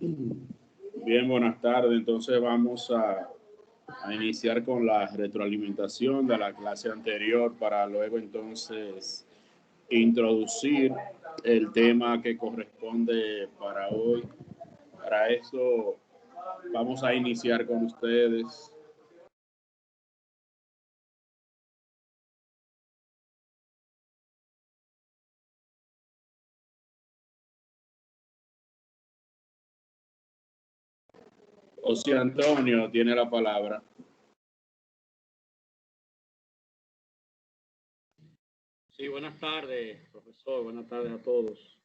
Bien, buenas tardes. Entonces vamos a iniciar con la retroalimentación de la clase anterior para luego entonces introducir el tema que corresponde para hoy. Para eso vamos a iniciar con ustedes. José Antonio tiene la palabra. Sí, buenas tardes, profesor. Buenas tardes a todos.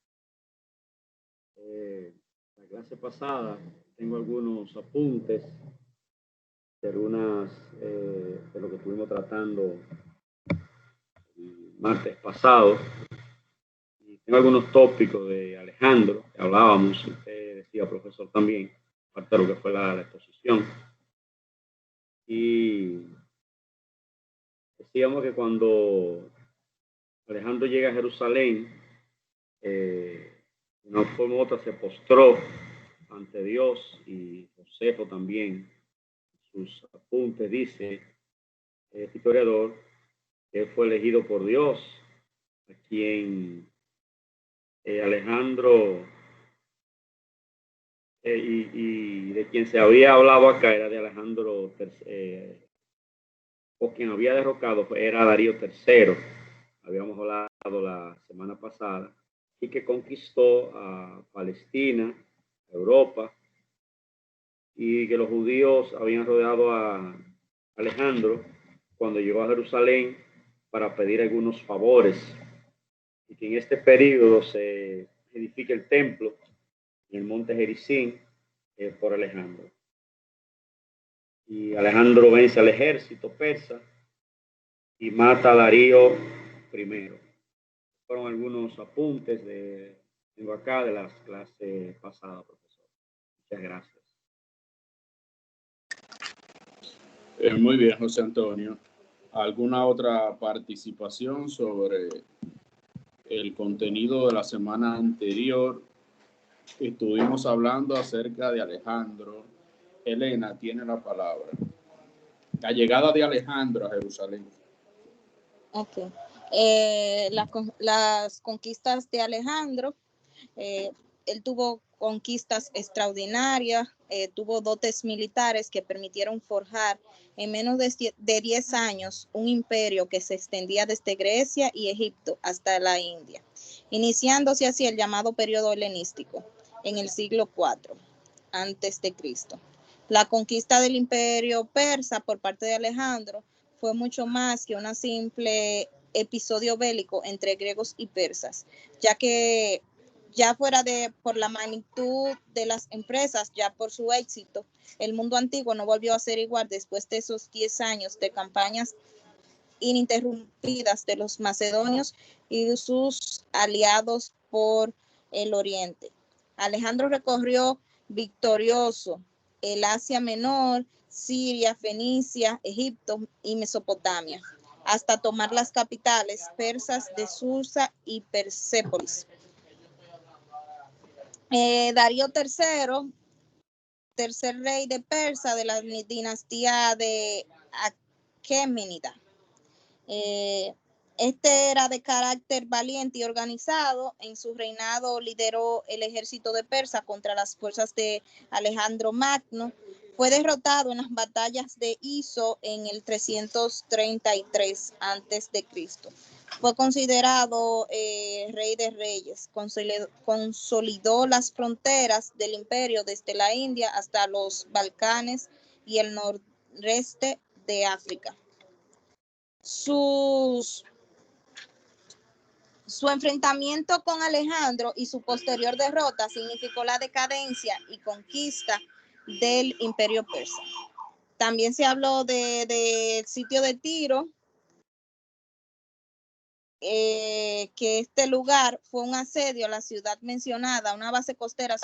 La clase pasada tengo algunos apuntes de de lo que estuvimos tratando el martes pasado. Y tengo algunos tópicos de Alejandro que hablábamos. Usted decía, profesor, también, parte de lo que fue la exposición. Y decíamos que cuando Alejandro llega a Jerusalén, de una forma u otra se postró ante Dios, y Josefo también, sus apuntes, dice este historiador, que fue elegido por Dios, a quien Alejandro, y de quien se había hablado acá era de Alejandro, o quien había derrocado era Darío III, habíamos hablado la semana pasada, y que conquistó a Palestina, a Europa, y que los judíos habían rodeado a Alejandro cuando llegó a Jerusalén para pedir algunos favores, y que en este periodo se edifica el templo en el monte Gerizim por Alejandro. Y Alejandro vence al ejército persa y mata a Darío I. Fueron algunos apuntes tengo acá de las clases pasadas, profesor. Muchas gracias. Muy bien, José Antonio. ¿Alguna otra participación sobre el contenido de la semana anterior? Estuvimos hablando acerca de Alejandro. Elena tiene la palabra. La llegada de Alejandro a Jerusalén. Ok. Las conquistas de Alejandro, él tuvo conquistas extraordinarias, tuvo dotes militares que permitieron forjar en menos de 10 años un imperio que se extendía desde Grecia y Egipto hasta la India, iniciándose así el llamado periodo helenístico en el siglo IV antes de Cristo. La conquista del imperio persa por parte de Alejandro fue mucho más que un simple episodio bélico entre griegos y persas, ya que ya fuera por la magnitud de las empresas, ya por su éxito, el mundo antiguo no volvió a ser igual después de esos 10 años de campañas ininterrumpidas de los macedonios y de sus aliados por el oriente. Alejandro recorrió victorioso el Asia Menor, Siria, Fenicia, Egipto y Mesopotamia, hasta tomar las capitales persas de Susa y Persépolis. Darío III, tercer rey de Persa de la dinastía de Aqueménida. Este era de carácter valiente y organizado. En su reinado lideró el ejército de Persa contra las fuerzas de Alejandro Magno. Fue derrotado en las batallas de Iso en el 333 a.C. Fue considerado rey de reyes. Consolidó las fronteras del imperio desde la India hasta los Balcanes y el noreste de África. Su enfrentamiento con Alejandro y su posterior derrota significó la decadencia y conquista del imperio persa. También se habló del sitio de Tiro, que este lugar fue un asedio a la ciudad mencionada, una base costera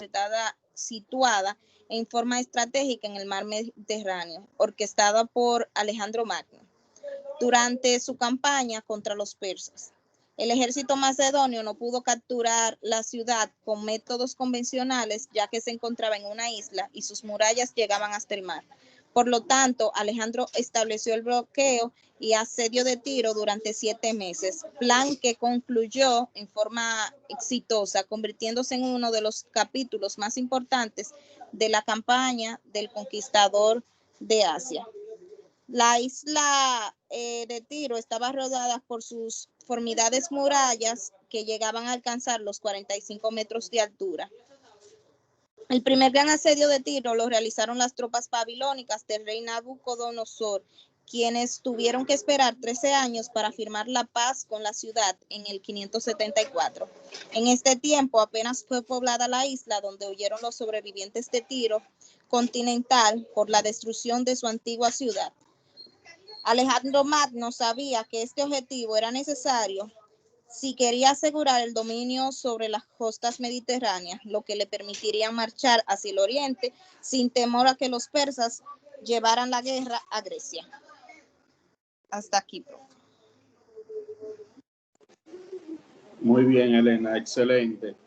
situada en forma estratégica en el mar Mediterráneo, orquestada por Alejandro Magno durante su campaña contra los persas. El ejército macedonio no pudo capturar la ciudad con métodos convencionales, ya que se encontraba en una isla y sus murallas llegaban hasta el mar. Por lo tanto, Alejandro estableció el bloqueo y asedio de Tiro durante 7 meses, plan que concluyó en forma exitosa, convirtiéndose en uno de los capítulos más importantes de la campaña del conquistador de Asia. La isla de Tiro estaba rodeada por sus formidables murallas que llegaban a alcanzar los 45 metros de altura. El primer gran asedio de Tiro lo realizaron las tropas babilónicas del rey Nabucodonosor, quienes tuvieron que esperar 13 años para firmar la paz con la ciudad en el 574. En este tiempo apenas fue poblada la isla, donde huyeron los sobrevivientes de Tiro continental por la destrucción de su antigua ciudad. Alejandro Magno sabía que este objetivo era necesario si quería asegurar el dominio sobre las costas mediterráneas, lo que le permitiría marchar hacia el oriente sin temor a que los persas llevaran la guerra a Grecia. Hasta aquí, profe. Muy bien, Elena, excelente.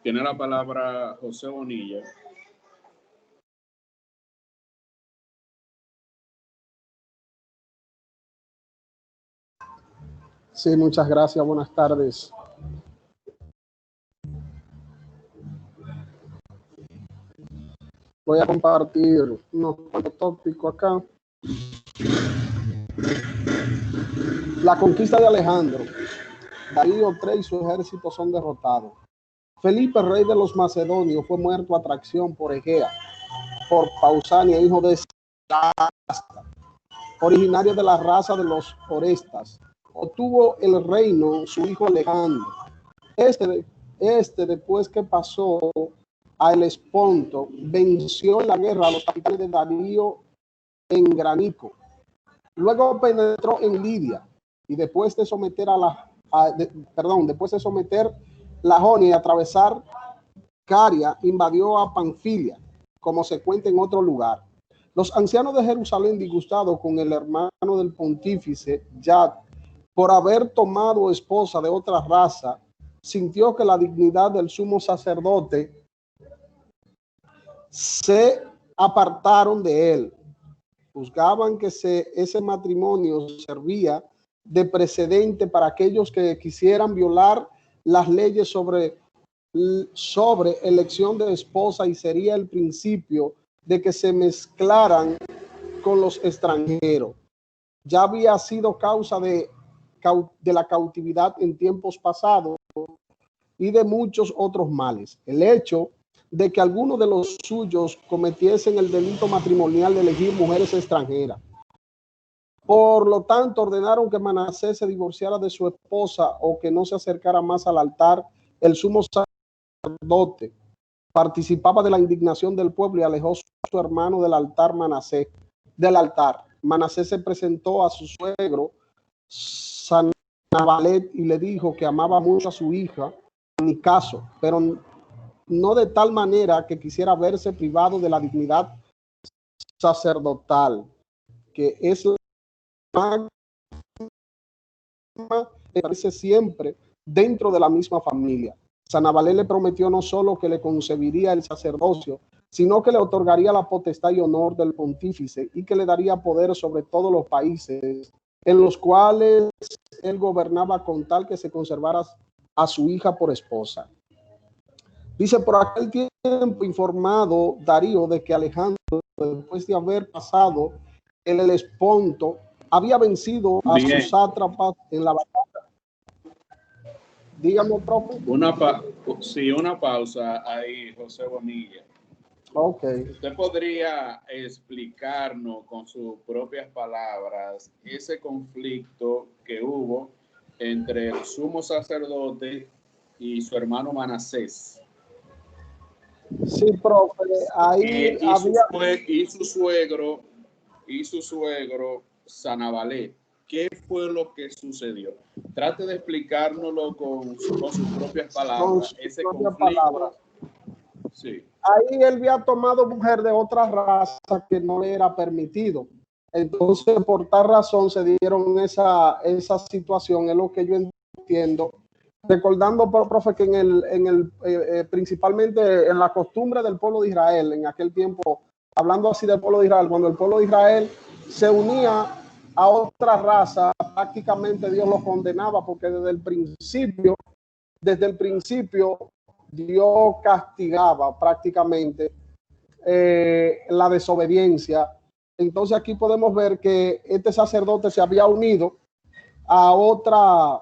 Tiene la palabra José Bonilla. Sí, muchas gracias. Buenas tardes. Voy a compartir unos cuantos tópicos acá. La conquista de Alejandro. Darío III y su ejército son derrotados. Felipe, rey de los macedonios, fue muerto a traición por Egea, por Pausania, hijo de Sasta, originario de la raza de los Orestas. Obtuvo el reino su hijo Alejandro. Después que pasó a Helesponto, venció en la guerra a los capitanes de Darío en Granico. Luego penetró en Lidia y después de someter la Jonia y atravesar Caria, invadió a Panfilia, como se cuenta en otro lugar. Los ancianos de Jerusalén, disgustados con el hermano del pontífice Yad por haber tomado esposa de otra raza, sintió que la dignidad del sumo sacerdote se apartaron de él. Juzgaban que ese matrimonio servía de precedente para aquellos que quisieran violar las leyes sobre elección de esposa, y sería el principio de que se mezclaran con los extranjeros. Ya había sido causa de la cautividad en tiempos pasados y de muchos otros males. El hecho de que algunos de los suyos cometiesen el delito matrimonial de elegir mujeres extranjeras. Por lo tanto, ordenaron que Manasés se divorciara de su esposa o que no se acercara más al altar. El sumo sacerdote participaba de la indignación del pueblo y alejó a su hermano del altar Manasés. Manasés se presentó a su suegro Sanballat y le dijo que amaba mucho a su hija, ni caso, pero no de tal manera que quisiera verse privado de la dignidad sacerdotal, que es la máxima que aparece siempre dentro de la misma familia. Sanballat le prometió no solo que le concebiría el sacerdocio, sino que le otorgaría la potestad y honor del pontífice y que le daría poder sobre todos los países en los cuales él gobernaba, con tal que se conservara a su hija por esposa. Dice: por aquel tiempo, informado Darío de que Alejandro, después de haber pasado el Helesponto, había vencido a sus sátrapas en la batalla. Dígame, profe. Una pausa ahí, José Bonilla. Ok. ¿Usted podría explicarnos con sus propias palabras ese conflicto que hubo entre el sumo sacerdote y su hermano Manasés? Sí, profe. Ahí y su suegro Sanballat. ¿Qué fue lo que sucedió? Trate de explicárnoslo con sus propias palabras. Ese conflicto. Sí. Ahí él había tomado mujer de otra raza que no le era permitido. Entonces, por tal razón se dieron esa situación. Es lo que yo existiendo. Recordando, profe, que principalmente en la costumbre del pueblo de Israel, en aquel tiempo, hablando así del pueblo de Israel, cuando el pueblo de Israel se unía a otra raza, prácticamente Dios los condenaba, porque desde el principio, Dios castigaba prácticamente la desobediencia. Entonces aquí podemos ver que este sacerdote se había unido a otra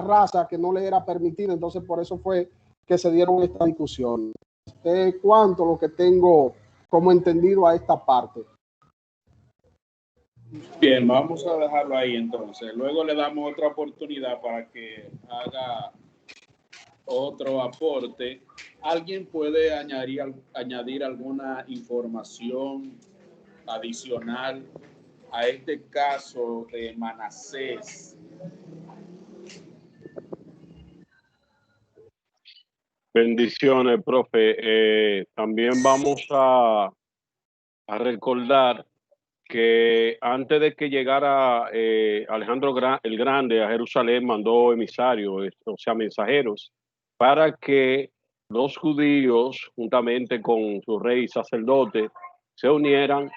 raza que no le era permitida. Entonces por eso fue que se dieron esta discusión. Cuánto lo que tengo como entendido a esta parte. Bien, vamos a dejarlo ahí entonces. Luego le damos otra oportunidad para que haga otro aporte. ¿Alguien puede añadir alguna información adicional a este caso de Manasés? Bendiciones, profe. También vamos a recordar que antes de que llegara Alejandro el Grande a Jerusalén, mandó emisarios, o sea, mensajeros, para que los judíos, juntamente con su rey y sacerdote, se unieran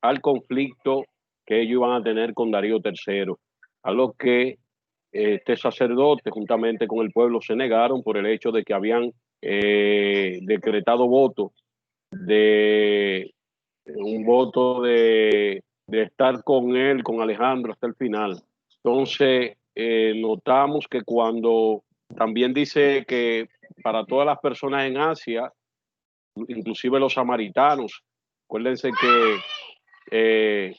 al conflicto que ellos iban a tener con Darío III, a lo que este sacerdote, juntamente con el pueblo, se negaron por el hecho de que habían decretado un voto de estar con él, con Alejandro, hasta el final. Entonces, notamos que cuando también dice que para todas las personas en Asia, inclusive los samaritanos, acuérdense que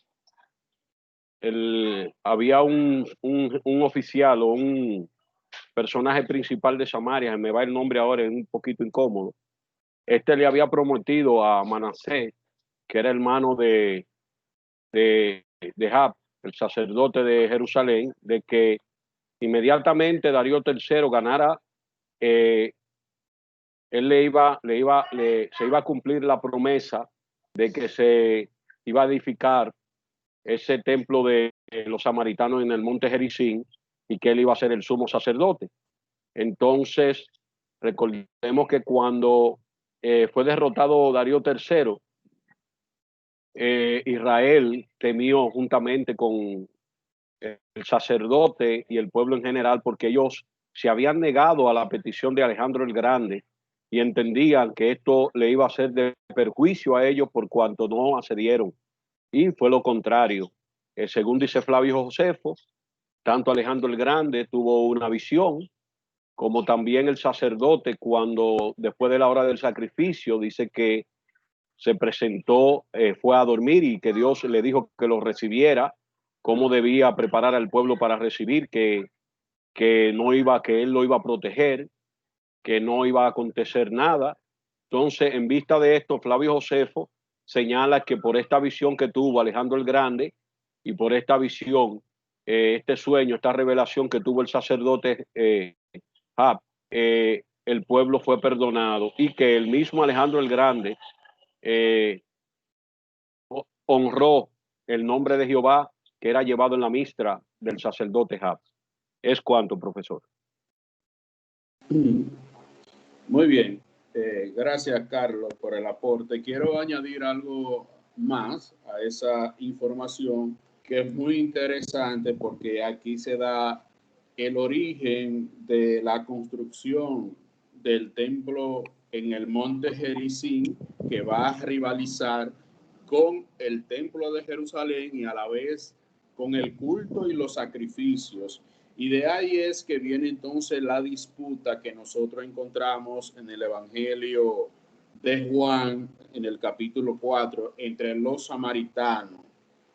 había un oficial o un personaje principal de Samaria, me va el nombre ahora, es un poquito incómodo. Este le había prometido a Manasés, que era hermano de Jab, el sacerdote de Jerusalén, de que inmediatamente Darío III ganara, él se iba a cumplir la promesa de que se iba a edificar ese templo de los samaritanos en el monte Gerizim y que él iba a ser el sumo sacerdote. Entonces, recordemos que cuando fue derrotado Darío III, Israel temió juntamente con el sacerdote y el pueblo en general, porque ellos se habían negado a la petición de Alejandro el Grande y entendían que esto le iba a ser de perjuicio a ellos por cuanto no accedieron. Y fue lo contrario. Según dice Flavio Josefo, tanto Alejandro el Grande tuvo una visión, como también el sacerdote, cuando después de la hora del sacrificio, dice que se presentó, fue a dormir y que Dios le dijo que lo recibiera, cómo debía preparar al pueblo para recibir, que él lo iba a proteger, que no iba a acontecer nada. Entonces, en vista de esto, Flavio Josefo señala que por esta visión que tuvo Alejandro el Grande y por esta visión, este sueño, esta revelación que tuvo el sacerdote Jab, el pueblo fue perdonado y que el mismo Alejandro el Grande honró el nombre de Jehová que era llevado en la mistra del sacerdote Jab. Es cuanto, profesor. Muy bien. Gracias, Carlos, por el aporte. Quiero añadir algo más a esa información que es muy interesante porque aquí se da el origen de la construcción del templo en el monte Gerizim, que va a rivalizar con el templo de Jerusalén y a la vez con el culto y los sacrificios. Y de ahí es que viene entonces la disputa que nosotros encontramos en el Evangelio de Juan, en el capítulo 4, entre los samaritanos,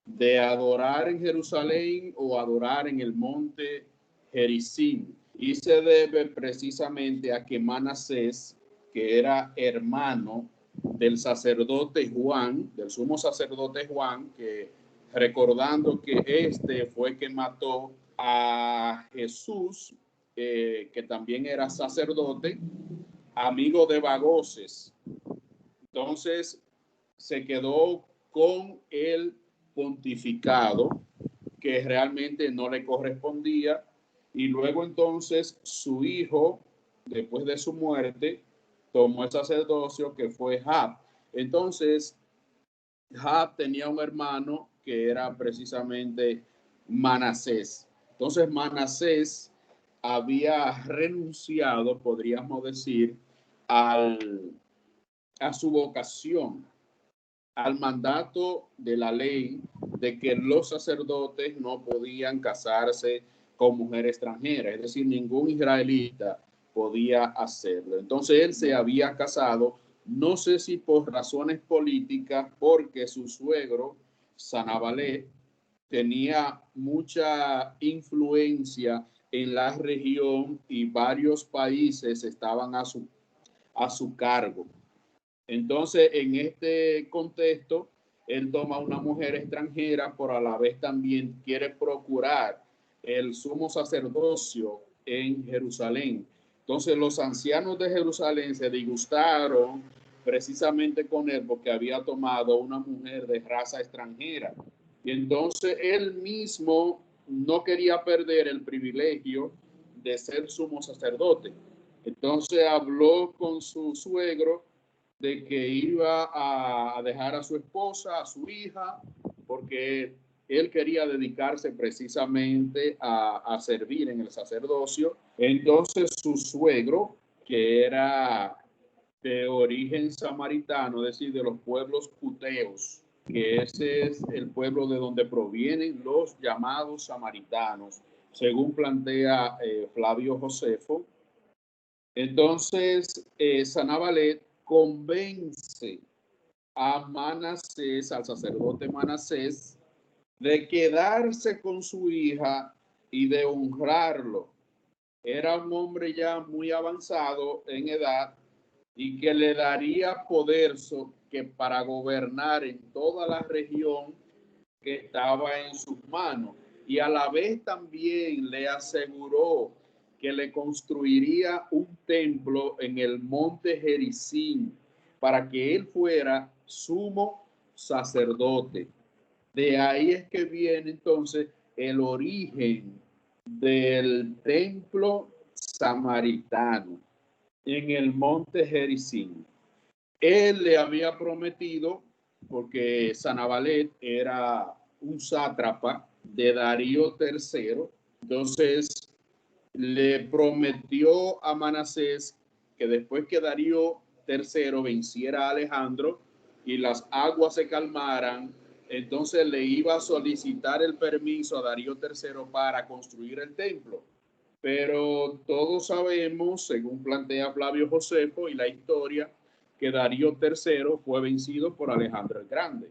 de adorar en Jerusalén o adorar en el monte Gerizim. Y se debe precisamente a que Manasés, que era hermano del sacerdote Juan, del sumo sacerdote Juan, que recordando que este fue que mató a Jesús, que también era sacerdote, amigo de Bagoses. Entonces se quedó con el pontificado que realmente no le correspondía. Y luego entonces su hijo, después de su muerte, tomó el sacerdocio, que fue Jab. Entonces, Jab tenía un hermano que era precisamente Manasés. Entonces, Manasés había renunciado, podríamos decir, a su vocación, al mandato de la ley de que los sacerdotes no podían casarse con mujer extranjera, es decir, ningún israelita podía hacerlo. Entonces él se había casado, no sé si por razones políticas, porque su suegro, Sanabalet, tenía mucha influencia en la región y varios países estaban a su cargo. Entonces, en este contexto, él toma una mujer extranjera, pero a la vez también quiere procurar el sumo sacerdocio en Jerusalén. Entonces, los ancianos de Jerusalén se disgustaron precisamente con él porque había tomado una mujer de raza extranjera. Y entonces él mismo no quería perder el privilegio de ser sumo sacerdote. Entonces habló con su suegro de que iba a dejar a su esposa, a su hija, porque él quería dedicarse precisamente a servir en el sacerdocio. Entonces su suegro, que era de origen samaritano, es decir, de los pueblos juteos, que ese es el pueblo de donde provienen los llamados samaritanos, según plantea Flavio Josefo. Entonces, Sanabalet convence a Manasés, al sacerdote Manasés, de quedarse con su hija y de honrarlo. Era un hombre ya muy avanzado en edad y que le daría poder que para gobernar en toda la región que estaba en sus manos. Y a la vez también le aseguró que le construiría un templo en el monte Gerizim para que él fuera sumo sacerdote. De ahí es que viene entonces el origen del templo samaritano en el monte Gerizim. Él le había prometido, porque Sanabalet era un sátrapa de Darío III, entonces le prometió a Manasés que después que Darío III venciera a Alejandro y las aguas se calmaran, entonces le iba a solicitar el permiso a Darío III para construir el templo. Pero todos sabemos, según plantea Flavio Josefo y la historia, que Darío III fue vencido por Alejandro el Grande.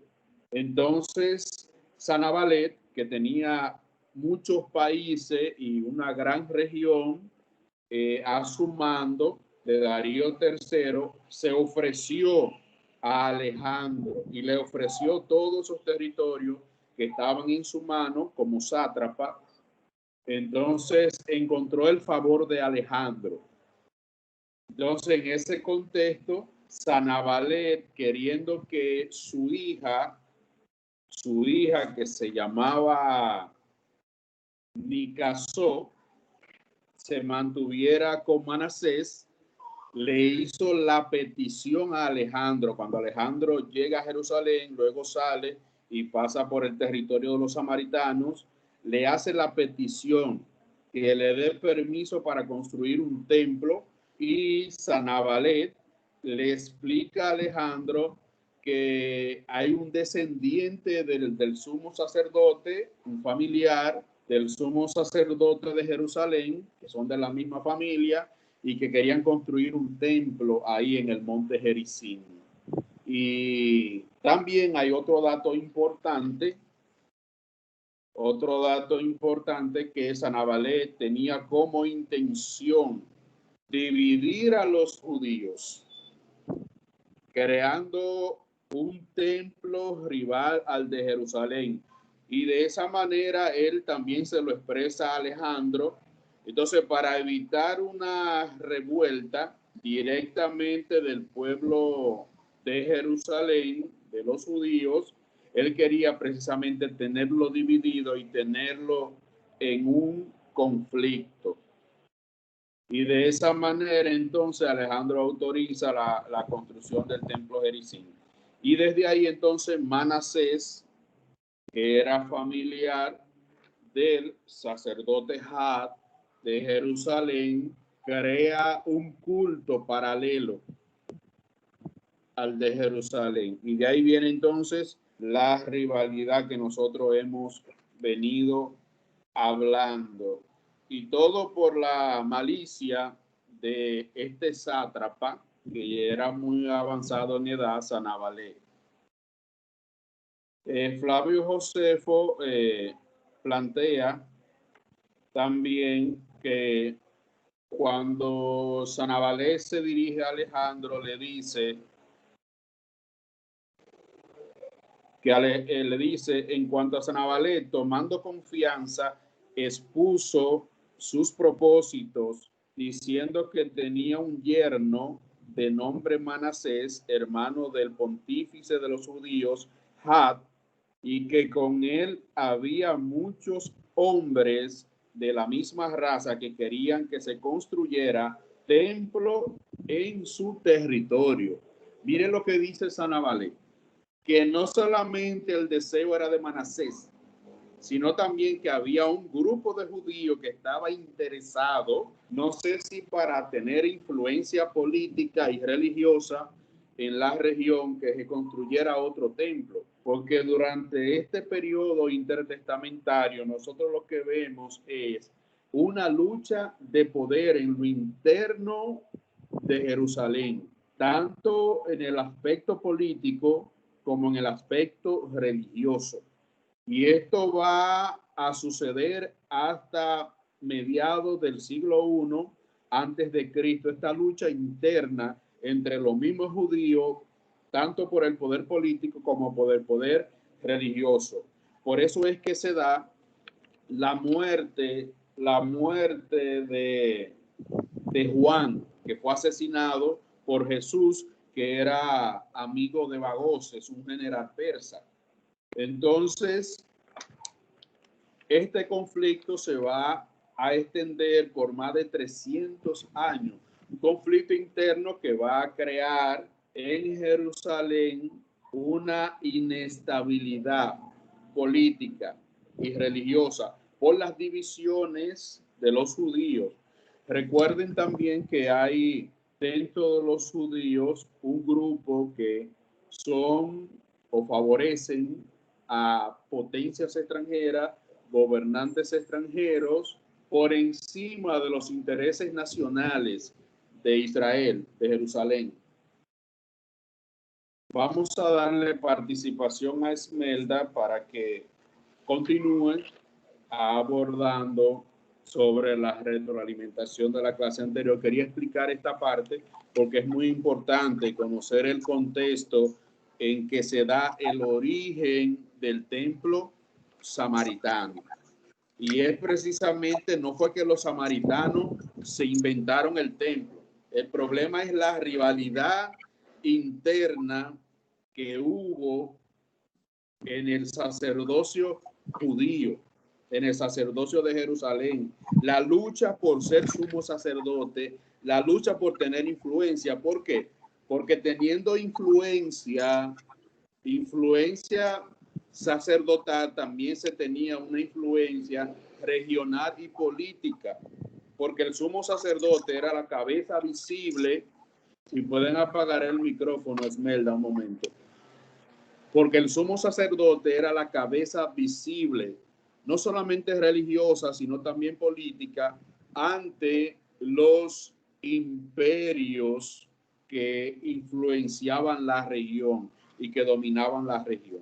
Entonces, Sanabalet, que tenía muchos países y una gran región a su mando, de Darío III, se ofreció a Alejandro y le ofreció todos esos territorios que estaban en su mano como sátrapa. Entonces encontró el favor de Alejandro. Entonces, en ese contexto, Sanabalet, queriendo que su hija que se llamaba Nicasó, se mantuviera con Manasés, le hizo la petición a Alejandro. Cuando Alejandro llega a Jerusalén, luego sale y pasa por el territorio de los samaritanos, le hace la petición que le dé permiso para construir un templo, y Sanabalet le explica a Alejandro que hay un descendiente del sumo sacerdote, un familiar del sumo sacerdote de Jerusalén, que son de la misma familia, y que querían construir un templo ahí en el monte Gerizim. Y también hay otro dato importante que Sanabalet tenía como intención dividir a los judíos, creando un templo rival al de Jerusalén. Y de esa manera él también se lo expresa a Alejandro. Entonces, para evitar una revuelta directamente del pueblo de Jerusalén, de los judíos, Él quería precisamente tenerlo dividido y tenerlo en un conflicto. Y de esa manera entonces Alejandro autoriza la construcción del templo Gerizim. Y desde ahí entonces Manasés, que era familiar del sacerdote Had de Jerusalén, crea un culto paralelo al de Jerusalén. Y de ahí viene entonces la rivalidad que nosotros hemos venido hablando. Y todo por la malicia de este sátrapa, que era muy avanzado en edad, Sanballat. Flavio Josefo plantea también que cuando Sanballat se dirige a Alejandro, le dice le dice, en cuanto a Sanballat, tomando confianza, expuso sus propósitos, diciendo que tenía un yerno de nombre Manasés, hermano del pontífice de los judíos, Had, y que con él había muchos hombres de la misma raza que querían que se construyera templo en su territorio. Miren lo que dice Sanballat, que no solamente el deseo era de Manasés, sino también que había un grupo de judíos que estaba interesado, no sé si para tener influencia política y religiosa en la región, que se construyera otro templo, porque durante este periodo intertestamentario nosotros lo que vemos es una lucha de poder en lo interno de Jerusalén, tanto en el aspecto político como en el aspecto religioso. Y esto va a suceder hasta mediados del siglo I antes de Cristo, esta lucha interna entre los mismos judíos, tanto por el poder político como por el poder religioso. Por eso es que se da la muerte de Juan, que fue asesinado por Jesús, que era amigo de Bagoses, un general persa. Entonces, este conflicto se va a extender por más de 300 años. Un conflicto interno que va a crear en Jerusalén una inestabilidad política y religiosa por las divisiones de los judíos. Recuerden también que hay dentro de los judíos un grupo que son o favorecen a potencias extranjeras, gobernantes extranjeros, por encima de los intereses nacionales de Israel, de Jerusalén. Vamos a darle participación a Esmelda para que continúe abordando sobre la retroalimentación de la clase anterior. Quería explicar esta parte porque es muy importante conocer el contexto en que se da el origen del templo samaritano. Y es precisamente, no fue que los samaritanos se inventaron el templo. El problema es la rivalidad interna que hubo en el sacerdocio judío, en el sacerdocio de Jerusalén, la lucha por ser sumo sacerdote, la lucha por tener influencia. ¿Por qué? Porque teniendo influencia sacerdotal, también se tenía una influencia regional y política, porque el sumo sacerdote era la cabeza visible. Si pueden apagar el micrófono, Esmelda, un momento. Porque el sumo sacerdote era la cabeza visible, no solamente religiosa, sino también política, ante los imperios que influenciaban la región y que dominaban la región.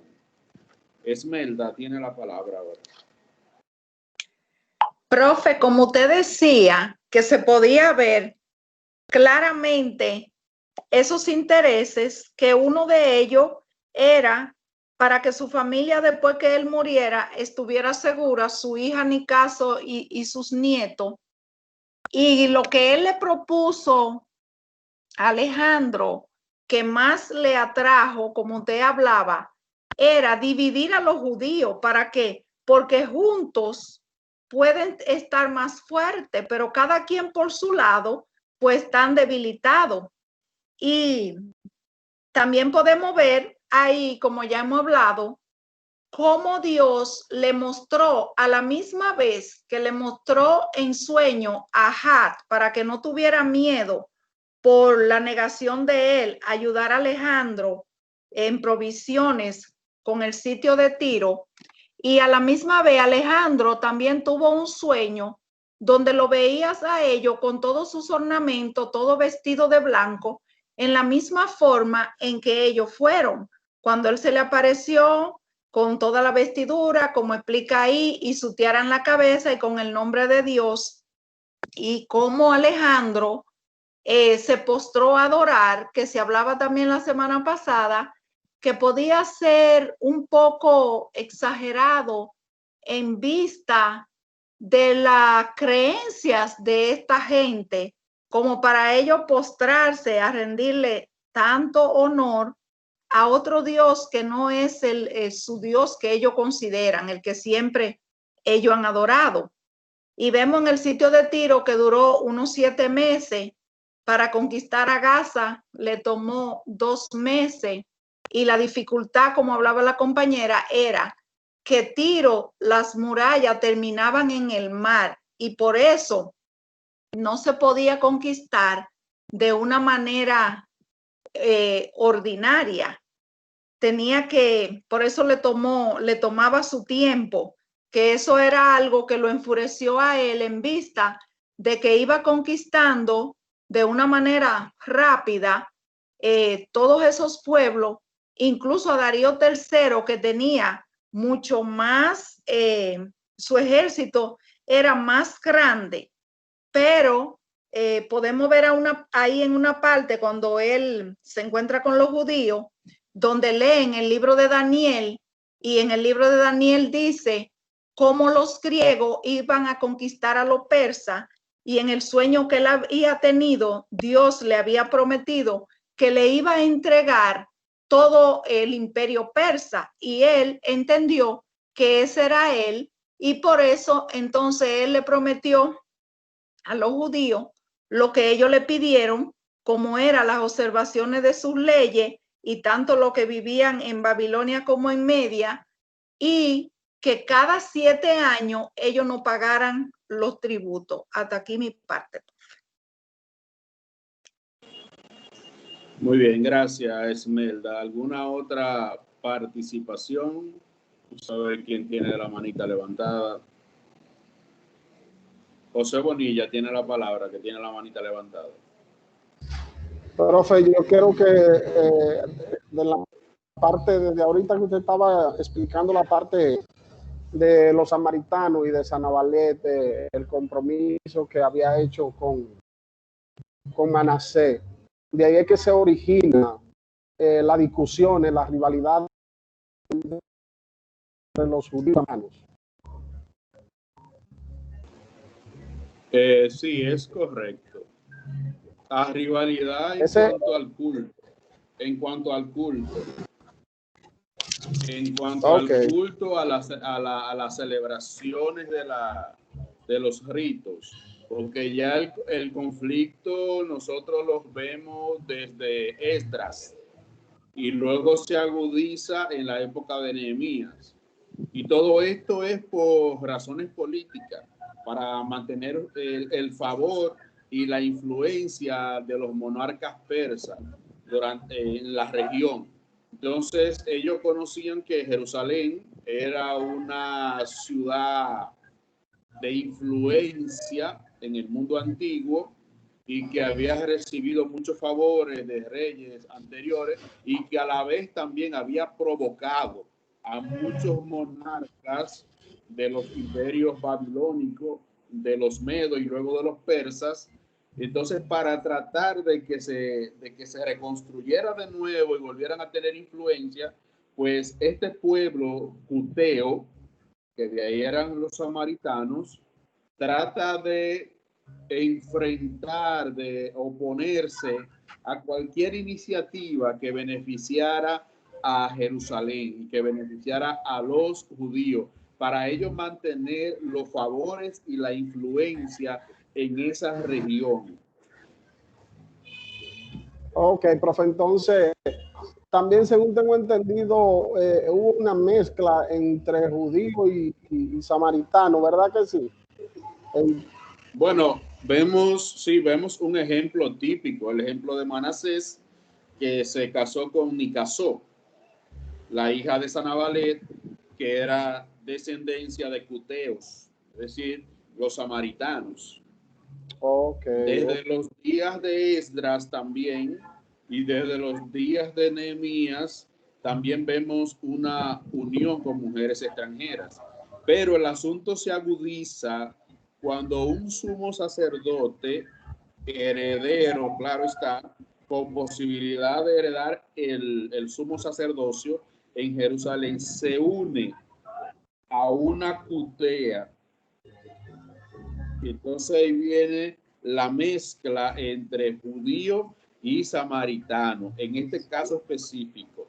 Esmelda tiene la palabra ahora. Profe, como usted decía, que se podía ver claramente esos intereses, que uno de ellos era para que su familia, después que él muriera, estuviera segura, su hija Nicaso y sus nietos. Y lo que él le propuso a Alejandro, que más le atrajo, como usted hablaba, era dividir a los judíos. ¿Para qué? Porque juntos pueden estar más fuertes, pero cada quien por su lado, pues están debilitados. Y también podemos ver ahí, como ya hemos hablado, cómo Dios le mostró a la misma vez que le mostró en sueño a Had para que no tuviera miedo por la negación de él, ayudar a Alejandro en provisiones con el sitio de Tiro. Y a la misma vez Alejandro también tuvo un sueño donde lo veías a ellos con todos sus ornamentos, todo vestido de blanco, en la misma forma en que ellos fueron. Cuando él se le apareció con toda la vestidura, como explica ahí, y su tiara en la cabeza y con el nombre de Dios, y cómo Alejandro se postró a adorar, que se hablaba también la semana pasada, que podía ser un poco exagerado en vista de las creencias de esta gente, como para ellos postrarse a rendirle tanto honor a otro Dios que no es su Dios que ellos consideran, el que siempre ellos han adorado. Y vemos en el sitio de Tiro que duró unos 7 meses. Para conquistar a Gaza le tomó 2 meses. Y la dificultad, como hablaba la compañera, era que Tiro, las murallas terminaban en el mar y por eso no se podía conquistar de una manera ordinaria. Tenía que, por eso le tomaba su tiempo, que eso era algo que lo enfureció a él en vista de que iba conquistando de una manera rápida todos esos pueblos, incluso a Darío III, que tenía mucho más, su ejército era más grande, pero podemos ver ahí en una parte cuando él se encuentra con los judíos, donde leen el libro de Daniel, y en el libro de Daniel dice cómo los griegos iban a conquistar a los persas, y en el sueño que él había tenido, Dios le había prometido que le iba a entregar todo el imperio persa, y él entendió que ese era él, y por eso entonces él le prometió a los judíos lo que ellos le pidieron, como eran las observaciones de sus leyes, y tanto lo que vivían en Babilonia como en Media, y que cada 7 años ellos no pagaran los tributos. Hasta aquí mi parte. Muy bien, gracias, Esmelda. ¿Alguna otra participación? Vamos a ver quién tiene la manita levantada. José Bonilla tiene la palabra, que tiene la manita levantada. Profe, yo quiero que de la parte, desde ahorita que usted estaba explicando la parte de los samaritanos y de Sanballat, el compromiso que había hecho con Manasés, de ahí es que se origina la discusión, la rivalidad entre los judíos hermanos. Sí, es correcto. La rivalidad en cuanto al culto, al culto, a las celebraciones de los ritos, porque ya el conflicto nosotros los vemos desde Esdras y luego se agudiza en la época de Nehemías. Y todo esto es por razones políticas, para mantener el favor y la influencia de los monarcas persas en la región. Entonces ellos conocían que Jerusalén era una ciudad de influencia en el mundo antiguo y que había recibido muchos favores de reyes anteriores y que a la vez también había provocado a muchos monarcas de los imperios babilónicos, de los medos y luego de los persas. Entonces, para tratar de que se reconstruyera de nuevo y volvieran a tener influencia, pues este pueblo cuteo, que de ahí eran los samaritanos, trata de enfrentar, de oponerse a cualquier iniciativa que beneficiara a Jerusalén y que beneficiara a los judíos para ellos mantener los favores y la influencia en esa región. Ok, profe, entonces también según tengo entendido hubo una mezcla entre judío y samaritano, ¿verdad que sí? Bueno, vemos un ejemplo típico, el ejemplo de Manasés, que se casó con Nicasó, la hija de Sanabalet, que era descendencia de cuteos, es decir, los samaritanos. Desde los días de Esdras también y desde los días de Nehemías también vemos una unión con mujeres extranjeras. Pero el asunto se agudiza cuando un sumo sacerdote heredero, claro está, con posibilidad de heredar el sumo sacerdocio en Jerusalén, se une a una cutea. Entonces ahí viene la mezcla entre judío y samaritano, en este caso específico.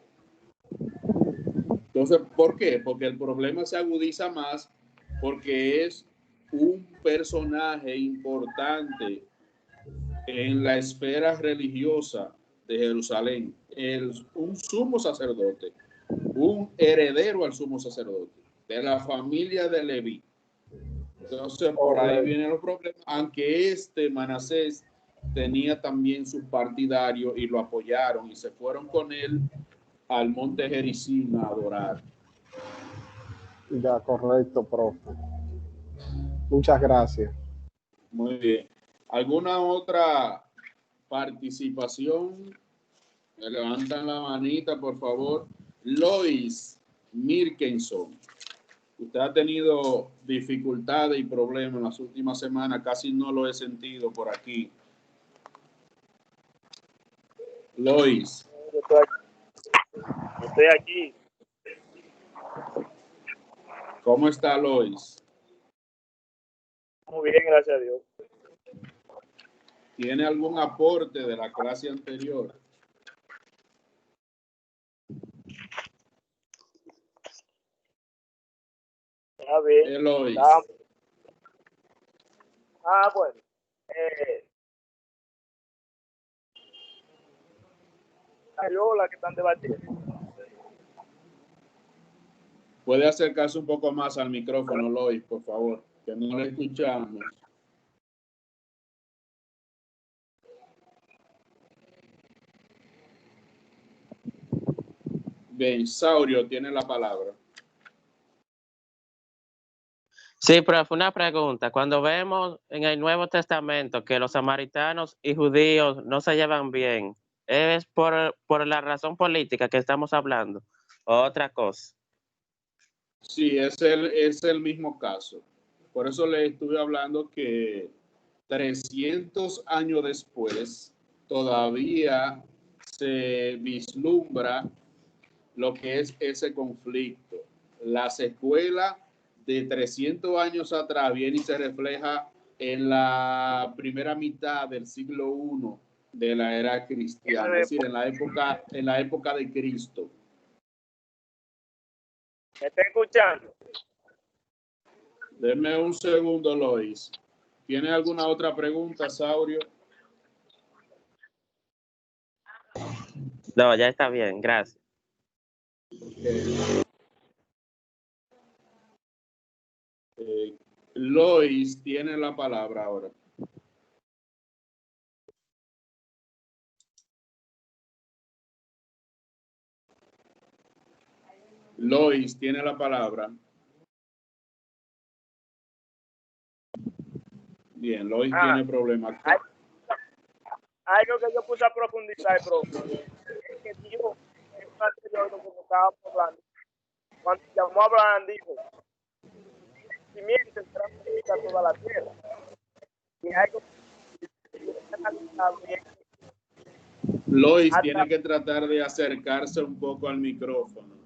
Entonces, ¿por qué? Porque el problema se agudiza más porque es un personaje importante en la esfera religiosa de Jerusalén, un sumo sacerdote, un heredero al sumo sacerdote, de la familia de Leví. Entonces, por ahí vienen los problemas, aunque Manasés tenía también sus partidarios y lo apoyaron y se fueron con él al monte Gerizim a adorar. Ya, correcto, profe. Muchas gracias. Muy bien. ¿Alguna otra participación? Me levantan la manita, por favor. Lois Mirkenson. Usted ha tenido dificultades y problemas en las últimas semanas, casi no lo he sentido por aquí. Lois. Estoy aquí. ¿Cómo está Lois? Muy bien, gracias a Dios. ¿Tiene algún aporte de la clase anterior? Está bien. Lois. Bueno. Lola, que están debatiendo. Puede acercarse un poco más al micrófono, Lois, por favor, que no le escuchamos. Bien, Saurio tiene la palabra. Sí, profe, una pregunta. Cuando vemos en el Nuevo Testamento que los samaritanos y judíos no se llevan bien, ¿es por la razón política que estamos hablando o otra cosa? Sí, es el mismo caso. Por eso le estuve hablando que 300 años después todavía se vislumbra lo que es ese conflicto. La secuela de 300 años atrás viene y se refleja en la primera mitad del siglo I de la era cristiana, es decir, en la época de Cristo. ¿Me está escuchando? Denme un segundo, Lois. ¿Tiene alguna otra pregunta, Saurio? No, ya está bien, gracias. Lois tiene la palabra ahora. Lois tiene la palabra. Bien, Lois tiene problemas. Algo que yo puse a profundizar, profe, es que Dios, en un anterior, como estábamos hablando, cuando llamó a Abraham, dijo, simiente será bendita toda la tierra. Y algo que Lois tiene que tratar de acercarse un poco al micrófono.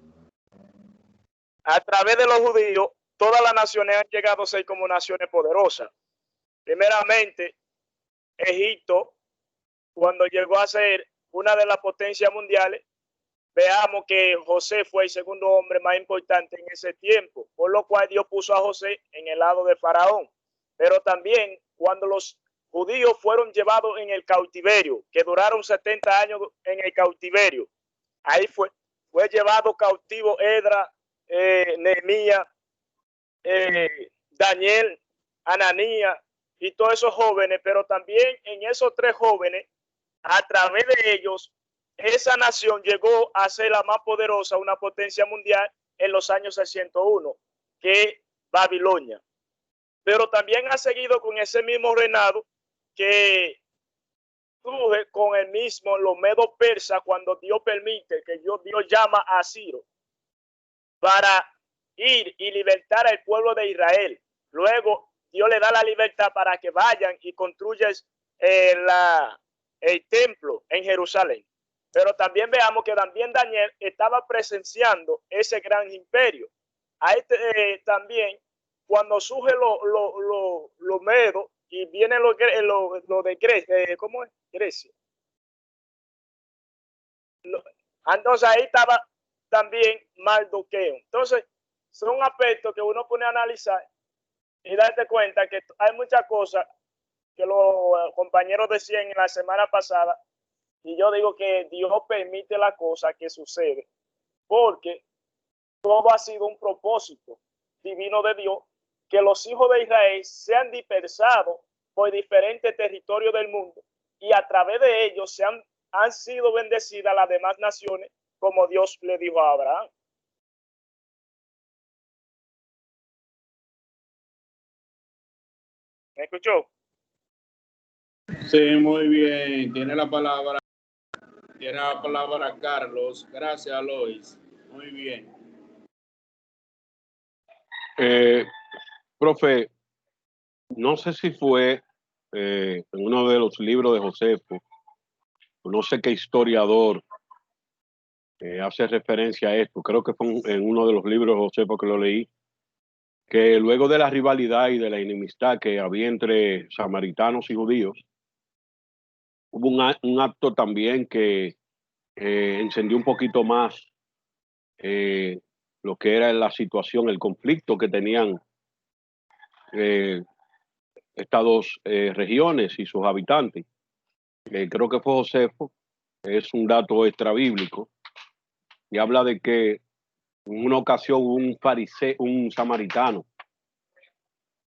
a través de los judíos, todas las naciones han llegado a ser como naciones poderosas. Primeramente, Egipto, cuando llegó a ser una de las potencias mundiales, veamos que José fue el segundo hombre más importante en ese tiempo, por lo cual Dios puso a José en el lado de Faraón. Pero también cuando los judíos fueron llevados en el cautiverio, que duraron 70 años en el cautiverio, ahí fue llevado cautivo Edra, Nehemías, Daniel, Ananías y todos esos jóvenes, pero también en esos 3 jóvenes, a través de ellos, esa nación llegó a ser la más poderosa, una potencia mundial en los años 601, que es Babilonia. Pero también ha seguido con ese mismo reinado que surge con el mismo los medos persas, cuando Dios permite, que Dios llama a Ciro para ir y libertar al pueblo de Israel. Luego Dios le da la libertad para que vayan y construyan el templo en Jerusalén. Pero también veamos que también Daniel estaba presenciando ese gran imperio. Ahí también, cuando surge los medos y vienen los de Grecia, ¿cómo es? Grecia. Entonces ahí estaba también Mardoqueo. Entonces, son aspectos que uno pone a analizar y darte cuenta que hay muchas cosas que los compañeros decían en la semana pasada, y yo digo que Dios permite la cosa que sucede, porque todo ha sido un propósito divino de Dios, que los hijos de Israel sean dispersados por diferentes territorios del mundo, y a través de ellos han sido bendecidas las demás naciones, como Dios le dijo a Abraham. ¿Me escuchó? Sí, muy bien. Tiene la palabra Carlos. Gracias, Lois. Muy bien. Profe, no sé si fue en uno de los libros de Josefo, no sé qué historiador hace referencia a esto, creo que fue en uno de los libros de Josefo que lo leí, que luego de la rivalidad y de la enemistad que había entre samaritanos y judíos, hubo un acto también que encendió un poquito más lo que era la situación, el conflicto que tenían estas dos regiones y sus habitantes. Creo que fue Josefo, es un dato extrabíblico, y habla de que en una ocasión un fariseo, un samaritano,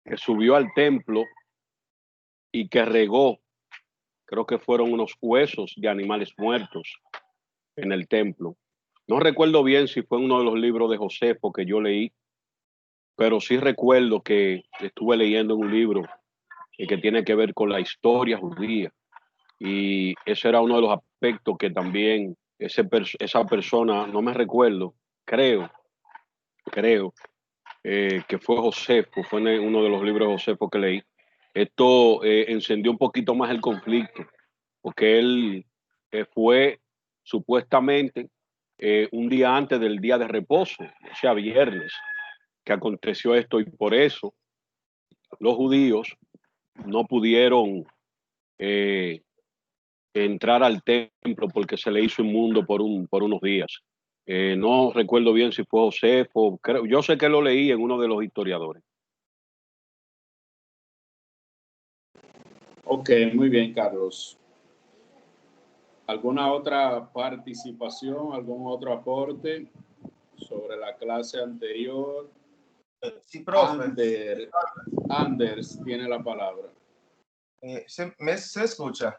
que subió al templo y que regó, creo que fueron unos huesos de animales muertos en el templo. No recuerdo bien si fue uno de los libros de Josefo que yo leí, pero sí recuerdo que estuve leyendo un libro que tiene que ver con la historia judía, y ese era uno de los aspectos que también esa persona, no me recuerdo, creo que fue Josefo, fue en uno de los libros de Josefo que leí. Esto encendió un poquito más el conflicto, porque él fue supuestamente un día antes del día de reposo, o sea, viernes, que aconteció esto, y por eso los judíos no pudieron entrar al templo porque se le hizo inmundo por unos días. No recuerdo bien si fue Josefo, yo sé que lo leí en uno de los historiadores. Ok, muy bien, Carlos. ¿Alguna otra participación, algún otro aporte sobre la clase anterior? Sí, profe. Anders tiene la palabra. ¿Se escucha?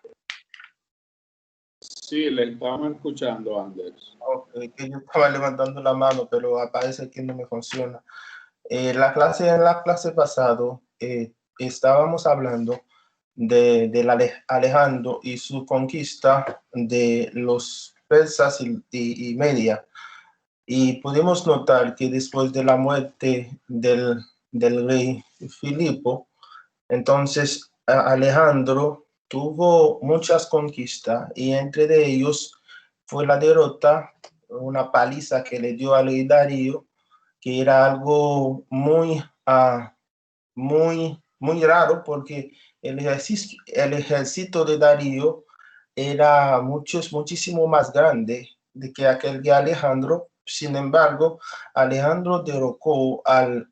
Sí, le estamos escuchando, Anders. Okay, que yo estaba levantando la mano, pero aparece que no me funciona. En la clase pasada estábamos hablando de Alejandro y su conquista de los persas y Media. Y pudimos notar que después de la muerte del rey Filipo, entonces Alejandro tuvo muchas conquistas, y entre de ellos fue la derrota, una paliza que le dio al rey Darío, que era algo muy raro, porque el ejército de Darío era muchísimo más grande aquel de Alejandro. Sin embargo, Alejandro derrocó al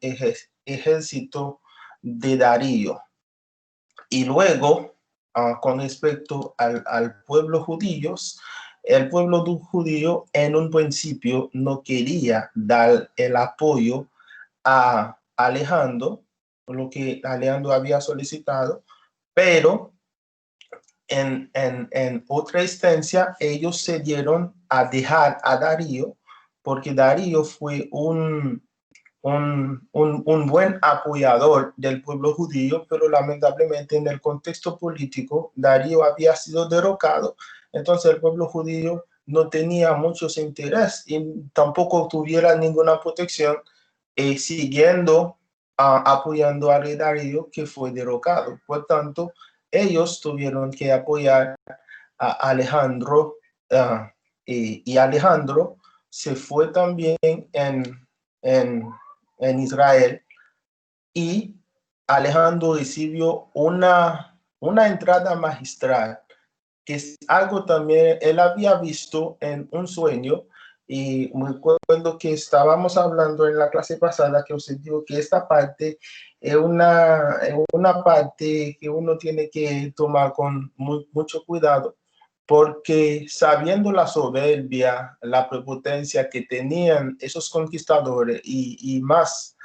ejército de Darío. Y luego, con respecto al pueblo judío, el pueblo judío en un principio no quería dar el apoyo a Alejandro, lo que Alejandro había solicitado, pero en otra instancia ellos se dieron a dejar a Darío, porque Darío fue un buen apoyador del pueblo judío, pero lamentablemente en el contexto político Darío había sido derrocado, entonces el pueblo judío no tenía muchos interés y tampoco tuviera ninguna protección siguiendo apoyando al rey Darío, que fue derrocado. Por tanto, ellos tuvieron que apoyar a Alejandro y Alejandro se fue también en Israel, y Alejandro recibió una entrada magistral, que es algo también él había visto en un sueño. Y me acuerdo que estábamos hablando en la clase pasada que os digo que esta parte es una parte que uno tiene que tomar con mucho cuidado, porque sabiendo la soberbia, la prepotencia que tenían esos conquistadores y más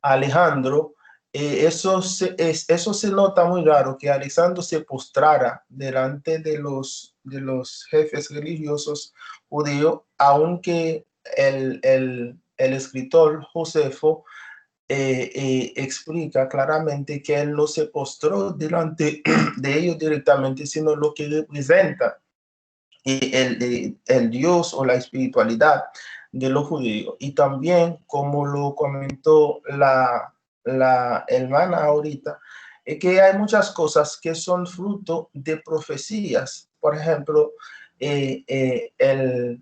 Alejandro, eso se nota muy raro, que Alejandro se postrara delante de los jefes religiosos judíos, aunque el escritor Josefo explica claramente que él no se postró delante de ellos directamente, sino lo que representa el Dios o la espiritualidad de los judíos. Y también, como lo comentó la hermana ahorita, es que hay muchas cosas que son fruto de profecías. Por ejemplo, el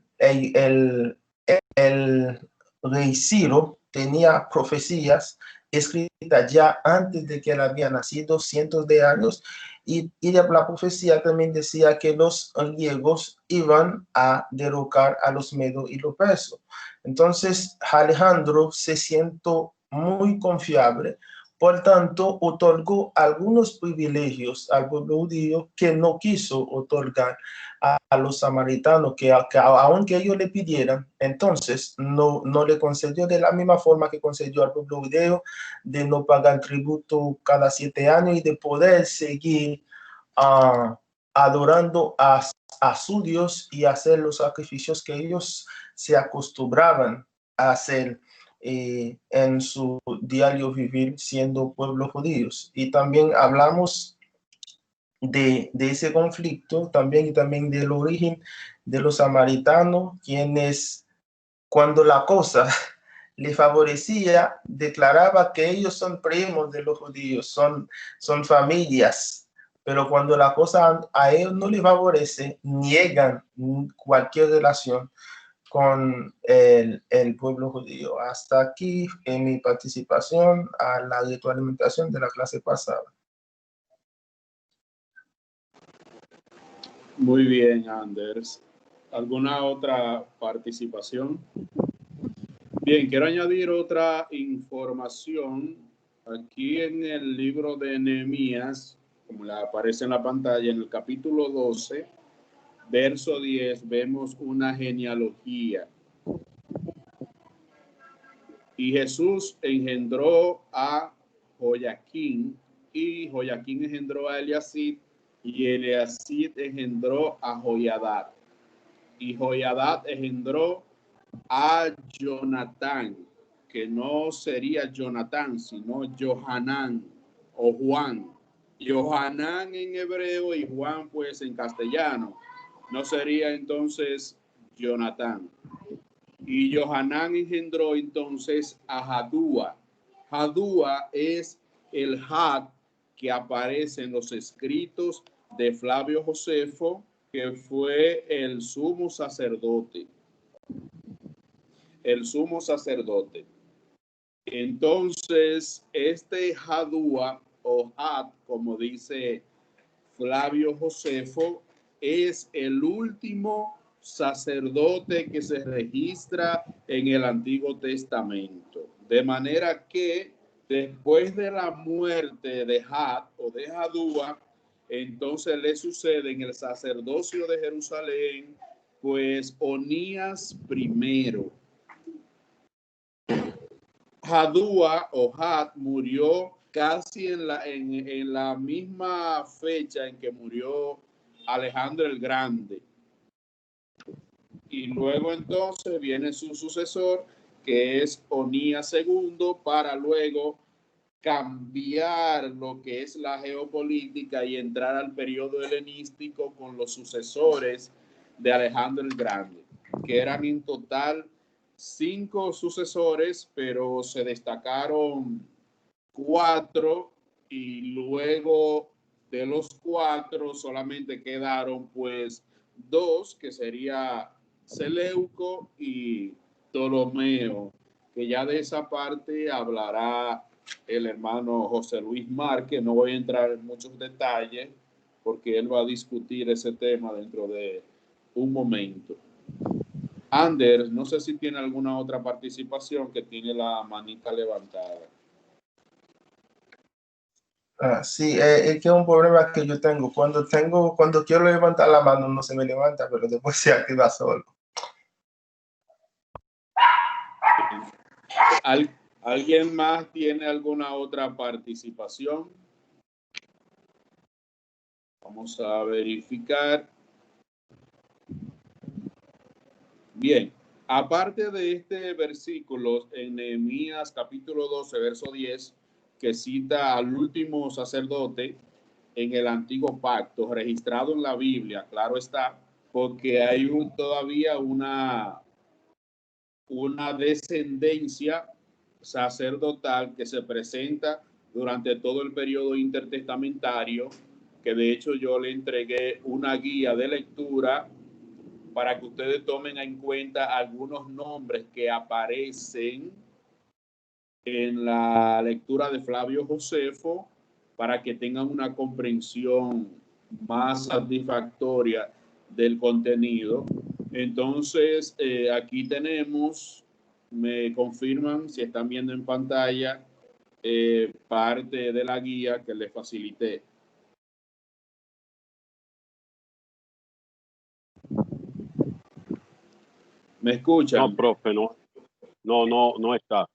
rey Ciro tenía profecías escritas ya antes de que él había nacido, cientos de años, y la profecía también decía que los griegos iban a derrocar a los medos y los persos. Entonces Alejandro se sintió muy confiable, por tanto otorgó algunos privilegios al pueblo judío que no quiso otorgar a los samaritanos, que aunque ellos le pidieran, entonces no le concedió de la misma forma que concedió al pueblo judío, de no pagar tributo cada 7 años y de poder seguir adorando a su Dios y hacer los sacrificios que ellos se acostumbraban a hacer en su diario vivir siendo pueblos judíos. Y también hablamos de ese conflicto también, y también del origen de los samaritanos, quienes cuando la cosa le favorecía, declaraba que ellos son primos de los judíos, son familias, pero cuando la cosa a ellos no les favorece, niegan cualquier relación con el pueblo judío. Hasta aquí en mi participación a la retroalimentación de la clase pasada. Muy bien, Anders. ¿Alguna otra participación? Bien, quiero añadir otra información. Aquí en el libro de Nehemías, como le aparece en la pantalla, en el capítulo 12, verso 10, vemos una genealogía. Y Jesús engendró a Joaquín, y Joaquín engendró a Eliasid, y Eliasid engendró a Joiadad, y Joiadad engendró a Jonatán, que no sería Jonatán, sino Johanán o Juan. Johanán en hebreo y Juan pues en castellano. No sería entonces Jonatán. Y Johanán engendró entonces a Jadúa. Jadúa es el Had que aparece en los escritos de Flavio Josefo, que fue el sumo sacerdote. El sumo sacerdote. Entonces, este Jadúa o Had, como dice Flavio Josefo, es el último sacerdote que se registra en el Antiguo Testamento. De manera que después de la muerte de Had o de Jadúa, entonces le sucede en el sacerdocio de Jerusalén, pues Onías primero. Jadúa o Had murió casi en la misma fecha en que murió Alejandro el Grande. Y luego entonces viene su sucesor, que es Onías II, para luego cambiar lo que es la geopolítica y entrar al periodo helenístico con los sucesores de Alejandro el Grande, que eran en total 5 sucesores, pero se destacaron 4 y luego de los 4 solamente quedaron pues 2, que sería Seleuco y Ptolomeo, que ya de esa parte hablará el hermano José Luis Márquez. No voy a entrar en muchos detalles porque él va a discutir ese tema dentro de un momento. Anders, no sé si tiene alguna otra participación, que tiene la manita levantada. Sí, es que es un problema que yo tengo. Cuando quiero levantar la mano no se me levanta, pero después se activa solo. ¿Alguien más tiene alguna otra participación? Vamos a verificar. Bien, aparte de este versículo en Nehemías capítulo 12, verso 10, que cita al último sacerdote en el antiguo pacto, registrado en la Biblia, claro está, porque hay todavía una descendencia sacerdotal que se presenta durante todo el periodo intertestamentario, que de hecho yo le entregué una guía de lectura para que ustedes tomen en cuenta algunos nombres que aparecen en la lectura de Flavio Josefo, para que tengan una comprensión más satisfactoria del contenido. Entonces, aquí tenemos, me confirman si están viendo en pantalla parte de la guía que les facilité. ¿Me escuchan? No, profe, no está.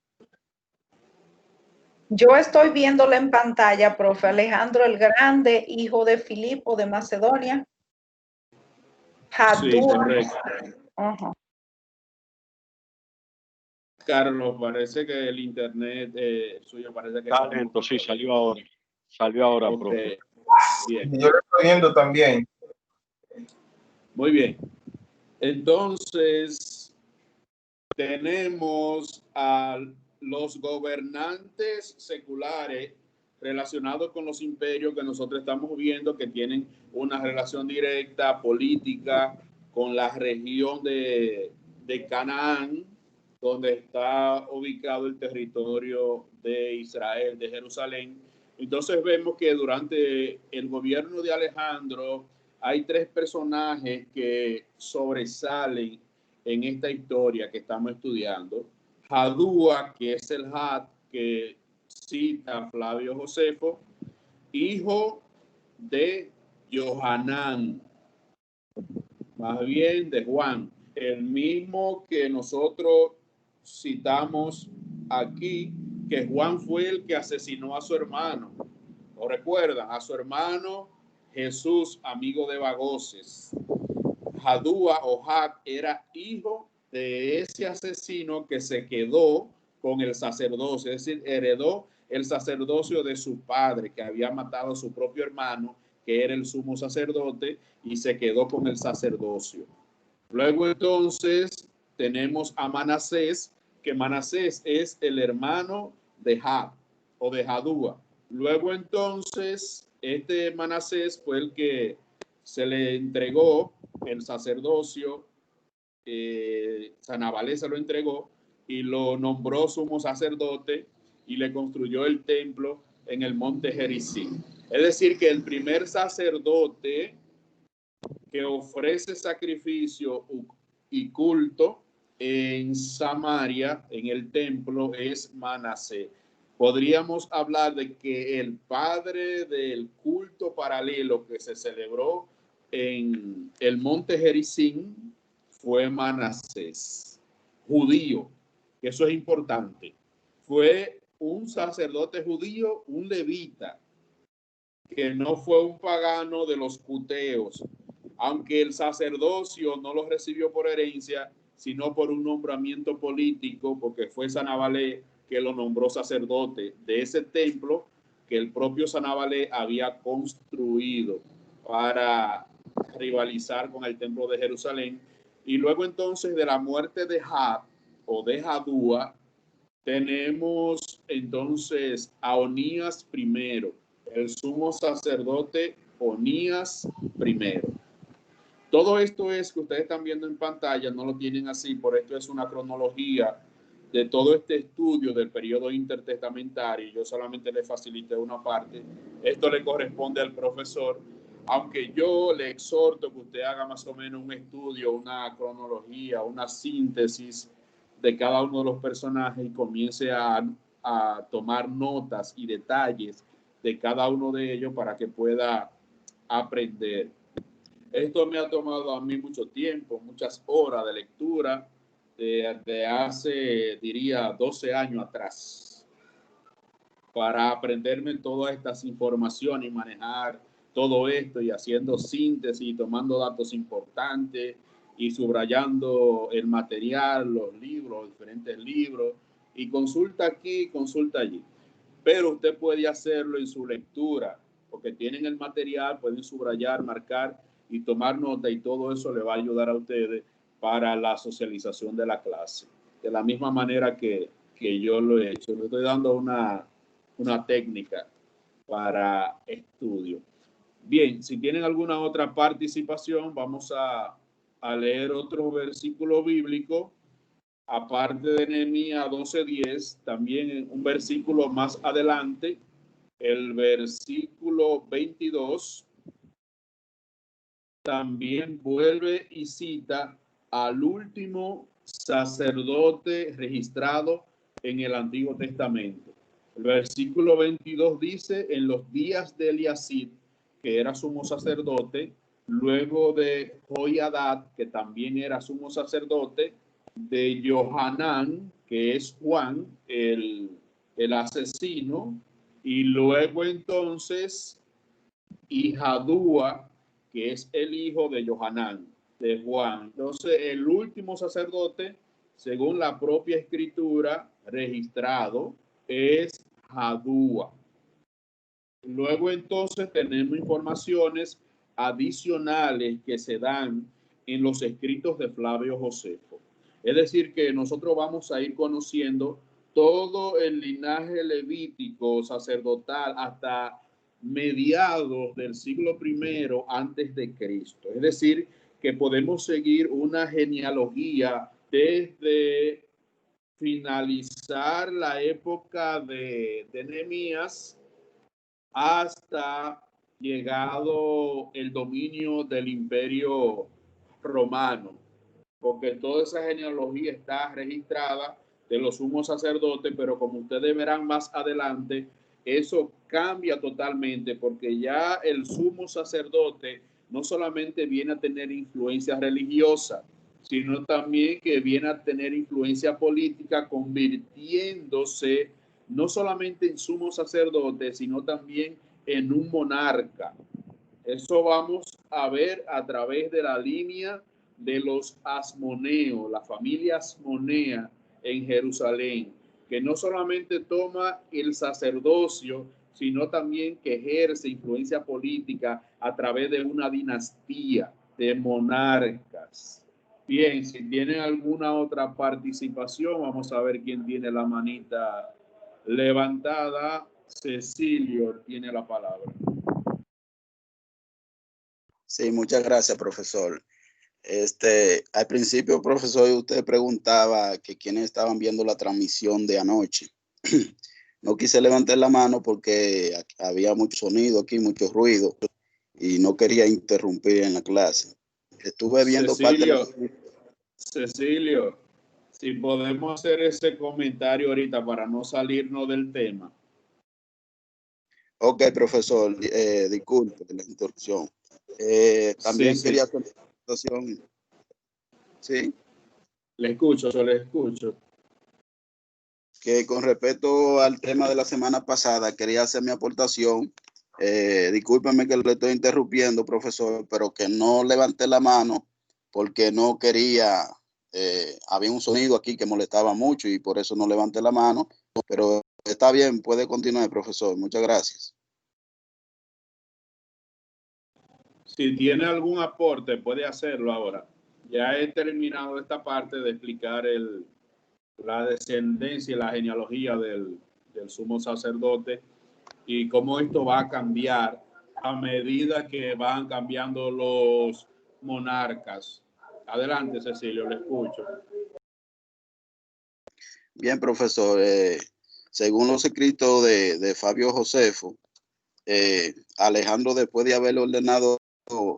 Yo estoy viéndola en pantalla, profe. Alejandro el Grande, hijo de Filipo de Macedonia. Sí, correcto. Uh-huh. Carlos, parece que el internet suyo parece que está lento. Sí, salió ahora. Okay. Profe. Bien. Yo lo estoy viendo también. Muy bien. Entonces, tenemos a los gobernantes seculares relacionados con los imperios que nosotros estamos viendo, que tienen una relación directa política con la región de Canaán, donde está ubicado el territorio de Israel, de Jerusalén. Entonces vemos que durante el gobierno de Alejandro hay 3 personajes que sobresalen en esta historia que estamos estudiando. Jadúa, que es el Had que cita Flavio Josefo, hijo de Johanán, más bien de Juan, el mismo que nosotros citamos aquí, que Juan fue el que asesinó a su hermano. ¿Lo recuerdan? A su hermano Jesús, amigo de Bagoses. Jadúa o Had era hijo de ese asesino que se quedó con el sacerdocio, es decir, heredó el sacerdocio de su padre, que había matado a su propio hermano, que era el sumo sacerdote, y se quedó con el sacerdocio. Luego entonces tenemos a Manasés, que Manasés es el hermano de Had o de Jadúa. Luego entonces este Manasés fue el que se le entregó el sacerdocio, Sanabales se lo entregó y lo nombró sumo sacerdote y le construyó el templo en el monte Gerizim. Es decir, que el primer sacerdote que ofrece sacrificio y culto en Samaria, en el templo, es Manasés. Podríamos hablar de que el padre del culto paralelo que se celebró en el monte Gerizim fue Manasés, judío, que eso es importante. Fue un sacerdote judío, un levita, que no fue un pagano de los cuteos, aunque el sacerdocio no lo recibió por herencia, sino por un nombramiento político, porque fue Sanballat que lo nombró sacerdote de ese templo que el propio Sanballat había construido para rivalizar con el templo de Jerusalén. Y luego entonces de la muerte de Jab o de Jadúa, tenemos entonces a Onías I, el sumo sacerdote Onías I. Todo esto es que ustedes están viendo en pantalla, no lo tienen así, por esto es una cronología de todo este estudio del periodo intertestamentario. Yo solamente le facilité una parte. Esto le corresponde al profesor, aunque yo le exhorto que usted haga más o menos un estudio, una cronología, una síntesis de cada uno de los personajes y comience a tomar notas y detalles de cada uno de ellos para que pueda aprender. Esto me ha tomado a mí mucho tiempo, muchas horas de lectura, de hace, diría, 12 años atrás, para aprenderme todas estas informaciones y manejar todo esto y haciendo síntesis y tomando datos importantes y subrayando el material, los libros, los diferentes libros, y consulta aquí, consulta allí. Pero usted puede hacerlo en su lectura, porque tienen el material, pueden subrayar, marcar y tomar nota, y todo eso le va a ayudar a ustedes para la socialización de la clase. De la misma manera que yo lo he hecho. Le estoy dando una técnica para estudio. Bien, si tienen alguna otra participación, vamos a leer otro versículo bíblico, aparte de Nehemías 12:10, también un versículo más adelante, el versículo 22, también vuelve y cita al último sacerdote registrado en el Antiguo Testamento. El versículo 22 dice: en los días de Eliasib, que era sumo sacerdote, luego de Joiadad, que también era sumo sacerdote, de Johanán, que es Juan, el asesino, y luego entonces Jadúa, que es el hijo de Johanán, de Juan. Entonces, el último sacerdote, según la propia escritura, registrado, es Jadúa. Luego, entonces, tenemos informaciones adicionales que se dan en los escritos de Flavio Josefo. Es decir, que nosotros vamos a ir conociendo todo el linaje levítico sacerdotal hasta mediados del siglo I antes de Cristo. Es decir, que podemos seguir una genealogía desde finalizar la época de Nehemías hasta llegado el dominio del Imperio Romano, porque toda esa genealogía está registrada de los sumos sacerdotes, pero como ustedes verán más adelante, eso cambia totalmente, porque ya el sumo sacerdote no solamente viene a tener influencia religiosa, sino también que viene a tener influencia política, convirtiéndose no solamente en sumo sacerdote, sino también en un monarca. Eso vamos a ver a través de la línea de los asmoneos, la familia asmonea en Jerusalén, que no solamente toma el sacerdocio, sino también que ejerce influencia política a través de una dinastía de monarcas. Bien, si tienen alguna otra participación, vamos a ver quién tiene la manita levantada. Cecilio tiene la palabra. Sí, muchas gracias, profesor. Al principio, profesor, usted preguntaba que quiénes estaban viendo la transmisión de anoche. No quise levantar la mano porque había mucho sonido aquí, mucho ruido, y no quería interrumpir en la clase. Estuve viendo parte de... Cecilio, si podemos hacer ese comentario ahorita para no salirnos del tema. Ok, profesor, disculpe la interrupción. También Sí. quería hacer una presentación. Sí. Le escucho. Que con respecto al tema de la semana pasada, quería hacer mi aportación. Discúlpeme que le estoy interrumpiendo, profesor, pero que no levanté la mano porque no quería, había un sonido aquí que molestaba mucho y por eso no levanté la mano, pero está bien, puede continuar, profesor. Muchas gracias. Si tiene algún aporte, puede hacerlo ahora. Ya he terminado esta parte de explicar la descendencia y la genealogía del sumo sacerdote y cómo esto va a cambiar a medida que van cambiando los monarcas. Adelante, Cecilio, le escucho. Bien, profesor. Según los escritos de Fabio Josefo, Alejandro, después de haber ordenado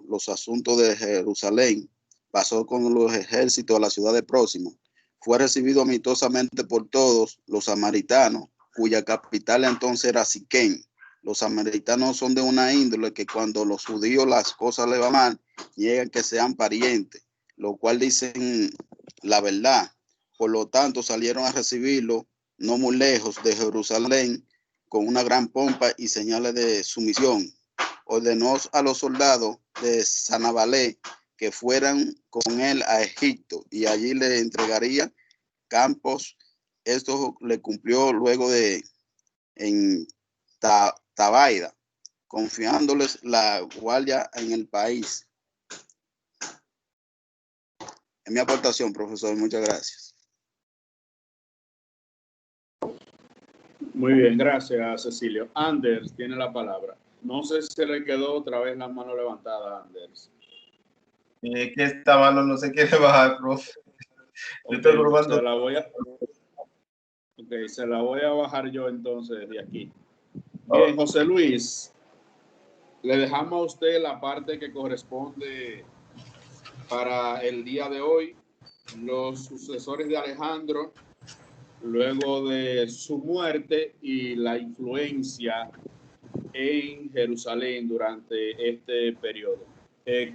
los asuntos de Jerusalén, pasó con los ejércitos a la ciudad de Próximo. Fue recibido amistosamente por todos los samaritanos, cuya capital entonces era Siquén. Los samaritanos son de una índole que cuando los judíos las cosas le van mal, niegan que sean parientes, lo cual dicen la verdad. Por lo tanto, salieron a recibirlo no muy lejos de Jerusalén con una gran pompa y señales de sumisión. Ordenó a los soldados de Sanabalé que fueran con él a Egipto y allí le entregaría campos. Esto le cumplió luego en Tabaida, confiándoles la guardia en el país. Es mi aportación, profesor. Muchas gracias. Muy bien, gracias, Cecilio. Anders tiene la palabra. No sé si se le quedó otra vez la mano levantada, Anders. Que esta mano no se quiere bajar, profe. Okay, estoy probando. Se la voy a bajar yo entonces de aquí. Bien, José Luis, le dejamos a usted la parte que corresponde para el día de hoy. Los sucesores de Alejandro, luego de su muerte y la influencia en Jerusalén durante este periodo.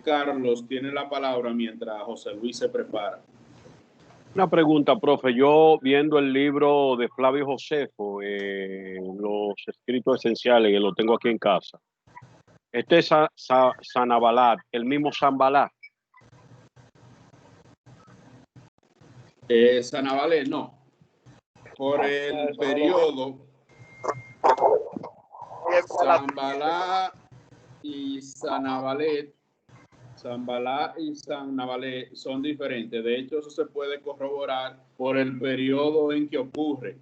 Carlos tiene la palabra mientras José Luis se prepara. Una pregunta, profe. Yo viendo el libro de Flavio Josefo, los escritos esenciales, que lo tengo aquí en casa. Este es Sanabalat, el mismo Sanbalat. Sanabalat, no. Por el periodo, Sanbalat y Sanabalat son diferentes. De hecho, eso se puede corroborar por el periodo en que ocurre.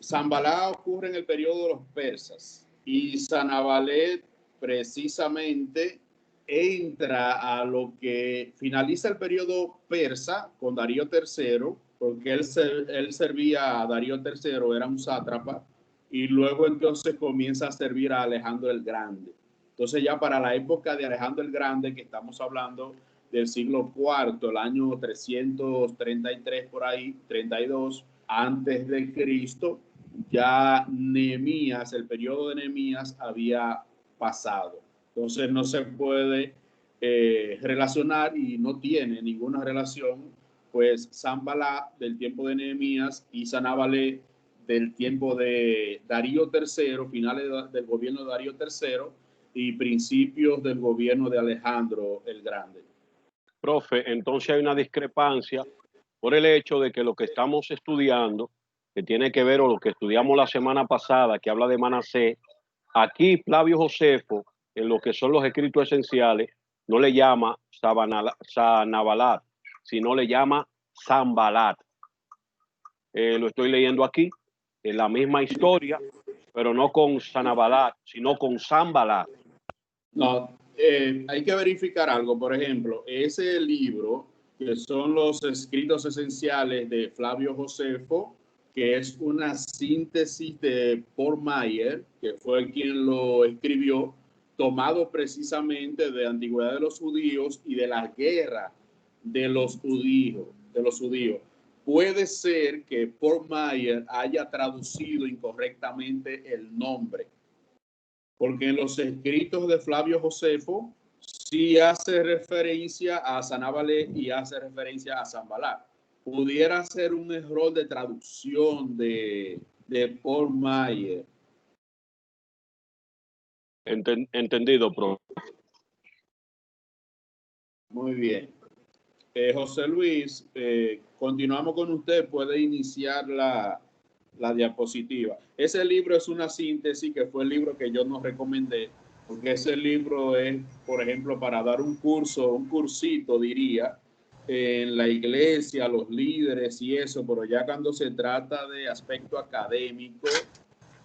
Sanbalat ocurre en el periodo de los persas y Sanabalat precisamente entra a lo que finaliza el periodo persa con Darío III, porque él servía a Darío III, era un sátrapa, y luego entonces comienza a servir a Alejandro el Grande. Entonces ya para la época de Alejandro el Grande, que estamos hablando del siglo IV, el año 333 por ahí, 32 antes de Cristo, ya Nehemías, el periodo de Nehemías había pasado. Entonces no se puede relacionar y no tiene ninguna relación, pues Sanbalat del tiempo de Nehemías y Sanabalat del tiempo de Darío III, finales del gobierno de Darío III y principios del gobierno de Alejandro el Grande. Profe, entonces hay una discrepancia por el hecho de que lo que estamos estudiando, que tiene que ver, o lo que estudiamos la semana pasada, que habla de Manasés, aquí Flavio Josefo, en lo que son los escritos esenciales, no le llama Sanabalat, sino le llama Sanbalat. Lo estoy leyendo aquí, en la misma historia, pero no con Sanabalat, sino con Sanbalat. No, hay que verificar algo. Por ejemplo, ese libro, que son los escritos esenciales de Flavio Josefo, que es una síntesis de Paul Maier, que fue quien lo escribió, tomado precisamente de la antigüedad de los judíos y de la guerra de los judíos. Puede ser que Paul Maier haya traducido incorrectamente el nombre, porque en los escritos de Flavio Josefo sí hace referencia a Sanabale y hace referencia a Zambalá. Pudiera ser un error de traducción de Paul Maier. Entendido, profe. Muy bien. José Luis, continuamos con usted. Puede iniciar la diapositiva. Ese libro es una síntesis que fue el libro que yo nos recomendé, porque ese libro es, por ejemplo, para dar un curso, un cursito, diría, en la iglesia, los líderes y eso, pero ya cuando se trata de aspecto académico,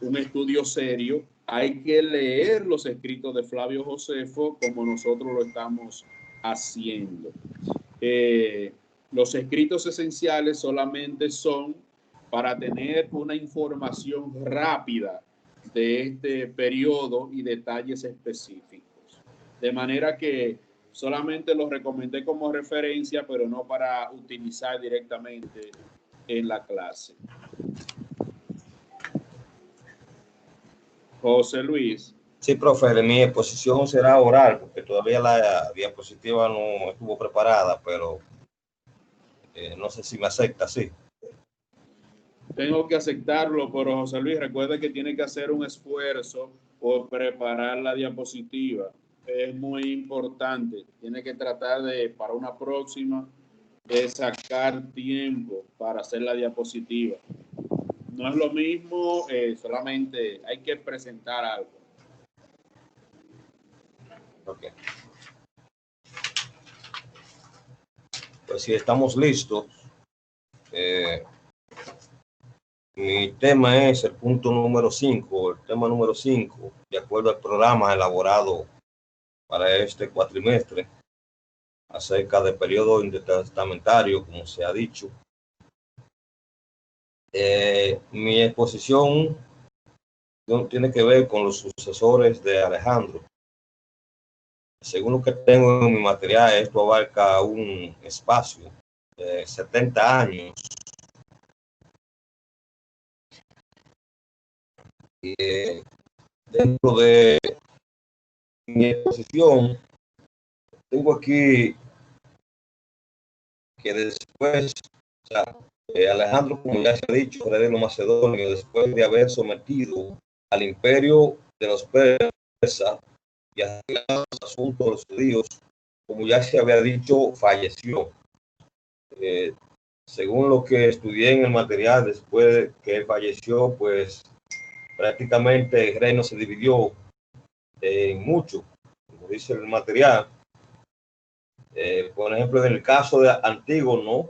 un estudio serio, hay que leer los escritos de Flavio Josefo como nosotros lo estamos haciendo. Los escritos esenciales solamente son para tener una información rápida de este periodo y detalles específicos. De manera que solamente los recomendé como referencia, pero no para utilizar directamente en la clase. José Luis. Sí, profe, mi exposición será oral, porque todavía la diapositiva no estuvo preparada, pero no sé si me acepta, sí. Tengo que aceptarlo, pero José Luis, recuerde que tiene que hacer un esfuerzo por preparar la diapositiva. Es muy importante. Tiene que tratar de, para una próxima, de sacar tiempo para hacer la diapositiva. No es lo mismo, solamente hay que presentar algo. Okay. Pues si estamos listos, mi tema es el punto número 5, el tema número 5, de acuerdo al programa elaborado para este cuatrimestre, acerca del periodo intertestamentario, como se ha dicho. Mi exposición tiene que ver con los sucesores de Alejandro. Según lo que tengo en mi material, esto abarca un espacio de 70 años. Y dentro de mi exposición, tengo aquí que después, o sea, Alejandro, como ya se ha dicho, rey de los macedonios, después de haber sometido al imperio de los persas y arreglado los asuntos de los judíos, como ya se había dicho, falleció. Según lo que estudié en el material, después de que él falleció, pues prácticamente el reino se dividió en mucho, como dice el material. Por ejemplo, en el caso de Antígono,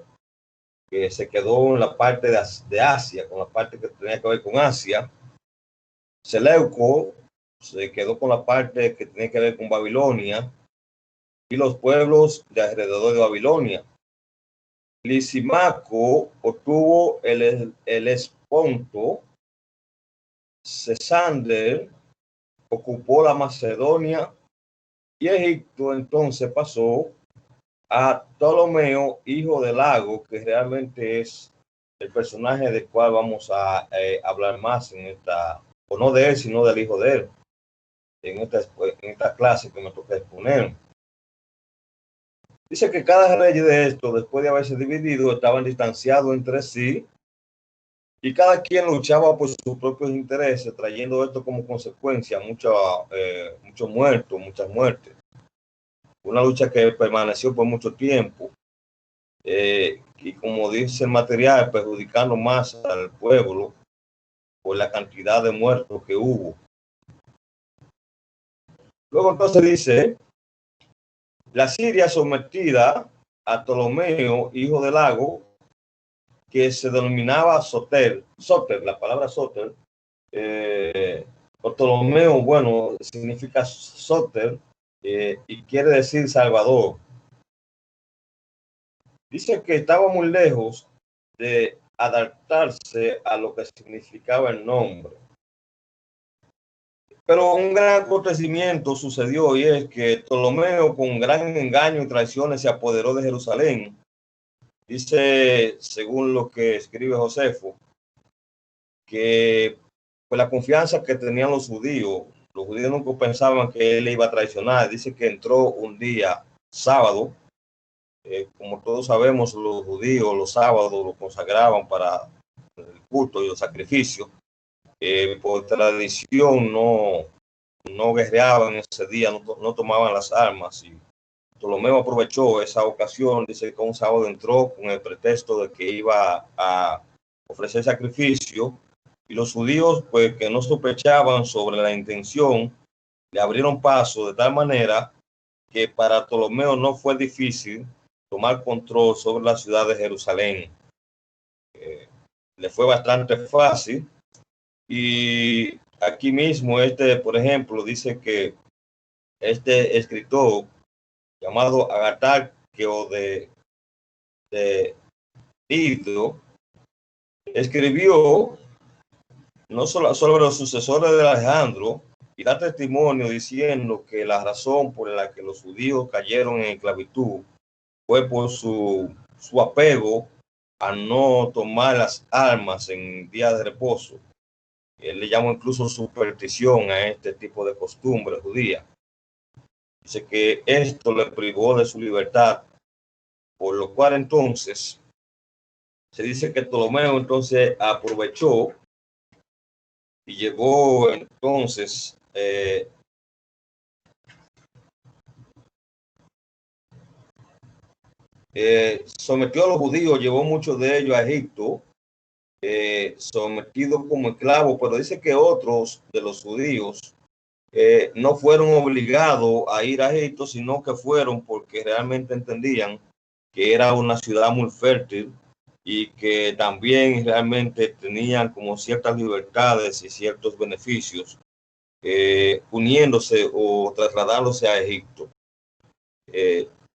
que se quedó en la parte de Asia, con la parte que tenía que ver con Asia. Seleuco se quedó con la parte que tenía que ver con Babilonia y los pueblos de alrededor de Babilonia. Lisimaco obtuvo el Esponto. Cesander ocupó la Macedonia y Egipto entonces pasó a Ptolomeo, hijo de Lago, que realmente es el personaje del cual vamos a hablar más en esta, o no de él, sino del hijo de él, en esta clase que me toca exponer. Dice que cada rey de esto, después de haberse dividido, estaban distanciados entre sí y cada quien luchaba por sus propios intereses, trayendo esto como consecuencia muchos muertos, muchas muertes. Una lucha que permaneció por mucho tiempo y, como dice el material, perjudicando más al pueblo por la cantidad de muertos que hubo. Luego entonces dice, la Siria sometida a Ptolomeo, hijo de Lago, que se denominaba Soter, la palabra Soter, Ptolomeo, bueno, significa Soter y quiere decir Salvador. Dice que estaba muy lejos de adaptarse a lo que significaba el nombre. Pero un gran acontecimiento sucedió y es que Ptolomeo con gran engaño y traiciones se apoderó de Jerusalén. Dice, según lo que escribe Josefo, que pues la confianza que tenían los judíos nunca pensaban que él iba a traicionar. Dice que entró un día sábado, como todos sabemos, los judíos los sábados lo consagraban para el culto y los sacrificios. Por tradición no guerreaban ese día, no tomaban las armas, y Ptolomeo aprovechó esa ocasión. Dice que un sábado entró con el pretexto de que iba a ofrecer sacrificio, y los judíos, pues, que no sospechaban sobre la intención, le abrieron paso de tal manera que para Ptolomeo no fue difícil tomar control sobre la ciudad de Jerusalén. Le fue bastante fácil. Y aquí mismo, por ejemplo, dice que este escritor llamado Agatarqueo de Dido escribió no solo sobre los sucesores de Alejandro, y da testimonio diciendo que la razón por la que los judíos cayeron en esclavitud fue por su apego a no tomar las armas en días de reposo. Él le llama incluso superstición a este tipo de costumbre judía. Dice que esto le privó de su libertad, por lo cual entonces se dice que Ptolomeo entonces aprovechó y llegó entonces sometió a los judíos, llevó muchos de ellos a Egipto, sometidos como esclavos, pero dice que otros de los judíos no fueron obligados a ir a Egipto, sino que fueron porque realmente entendían que era una ciudad muy fértil y que también realmente tenían como ciertas libertades y ciertos beneficios, uniéndose o trasladándose a Egipto.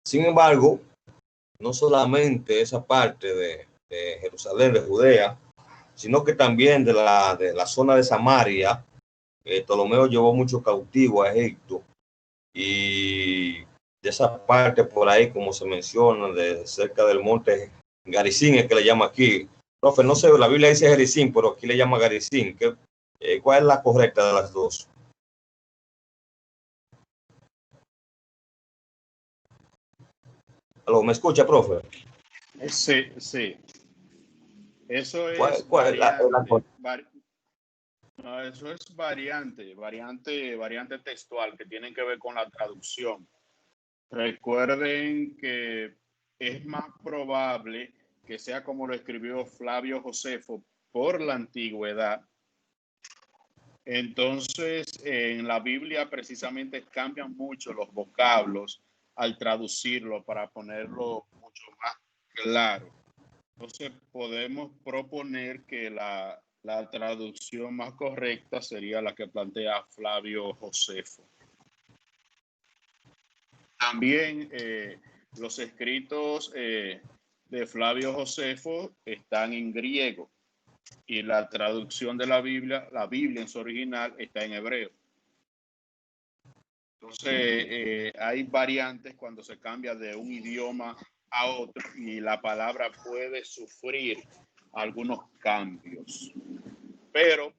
Sin embargo, no solamente esa parte de Jerusalén, de Judea, sino que también de la zona de Samaria. Ptolomeo llevó muchos cautivos a Egipto, y de esa parte por ahí, como se menciona, de cerca del monte Garizim, es que le llama aquí. Profe, no sé, la Biblia dice Gerizim, pero aquí le llama Garizim. ¿Cuál es la correcta de las dos? ¿Me escucha, profe? Sí, sí. Eso es ¿Cuál es la no, eso es variante textual que tienen que ver con la traducción. Recuerden que es más probable que sea como lo escribió Flavio Josefo por la antigüedad. Entonces, en la Biblia precisamente cambian mucho los vocablos al traducirlo para ponerlo mucho más claro. Entonces, podemos proponer que la traducción más correcta sería la que plantea Flavio Josefo. También los escritos de Flavio Josefo están en griego, y la traducción de la Biblia en su original está en hebreo. Entonces, hay variantes cuando se cambia de un idioma a otro, y la palabra puede sufrir algunos cambios. Pero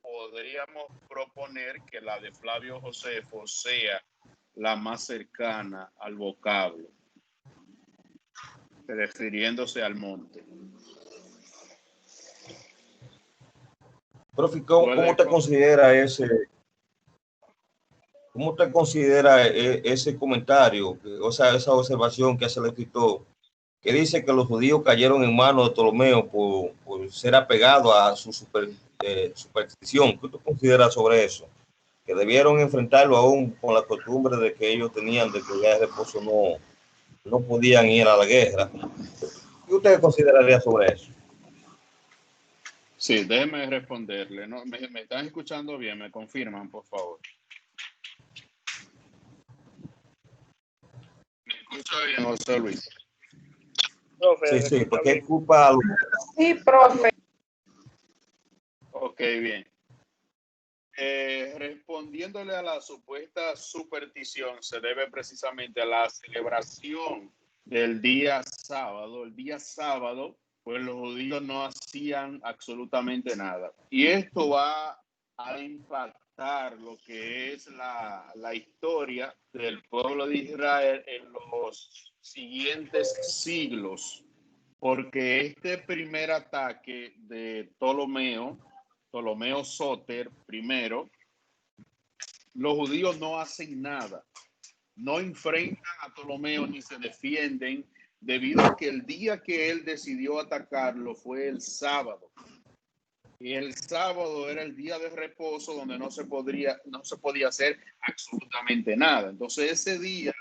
podríamos proponer que la de Flavio Josefo sea la más cercana al vocablo, refiriéndose al monte. Profe, ¿cómo te considera ese comentario, o sea, esa observación que hace el escritor, que dice que los judíos cayeron en manos de Ptolomeo por ser apegados a su superstición? ¿Qué tú consideras sobre eso? Que debieron enfrentarlo aún con la costumbre de que ellos tenían de que ya de reposo no podían ir a la guerra. ¿Qué usted consideraría sobre eso? Sí, déjeme responderle. ¿No? ¿Me están escuchando bien? ¿Me confirman, por favor? ¿Me escucha bien, José Luis? Profe, Sí, porque es culpa. Sí, profe. Ok, bien. respondiéndole a la supuesta superstición, se debe precisamente a la celebración del día sábado. El día sábado, pues los judíos no hacían absolutamente nada. Y esto va a impactar lo que es la historia del pueblo de Israel en los siguientes siglos, porque este primer ataque de Ptolomeo Soter primero, los judíos no hacen nada, no enfrentan a Ptolomeo ni se defienden, debido a que el día que él decidió atacarlo fue el sábado. Y el sábado era el día de reposo donde no se podía hacer absolutamente nada. Entonces ese día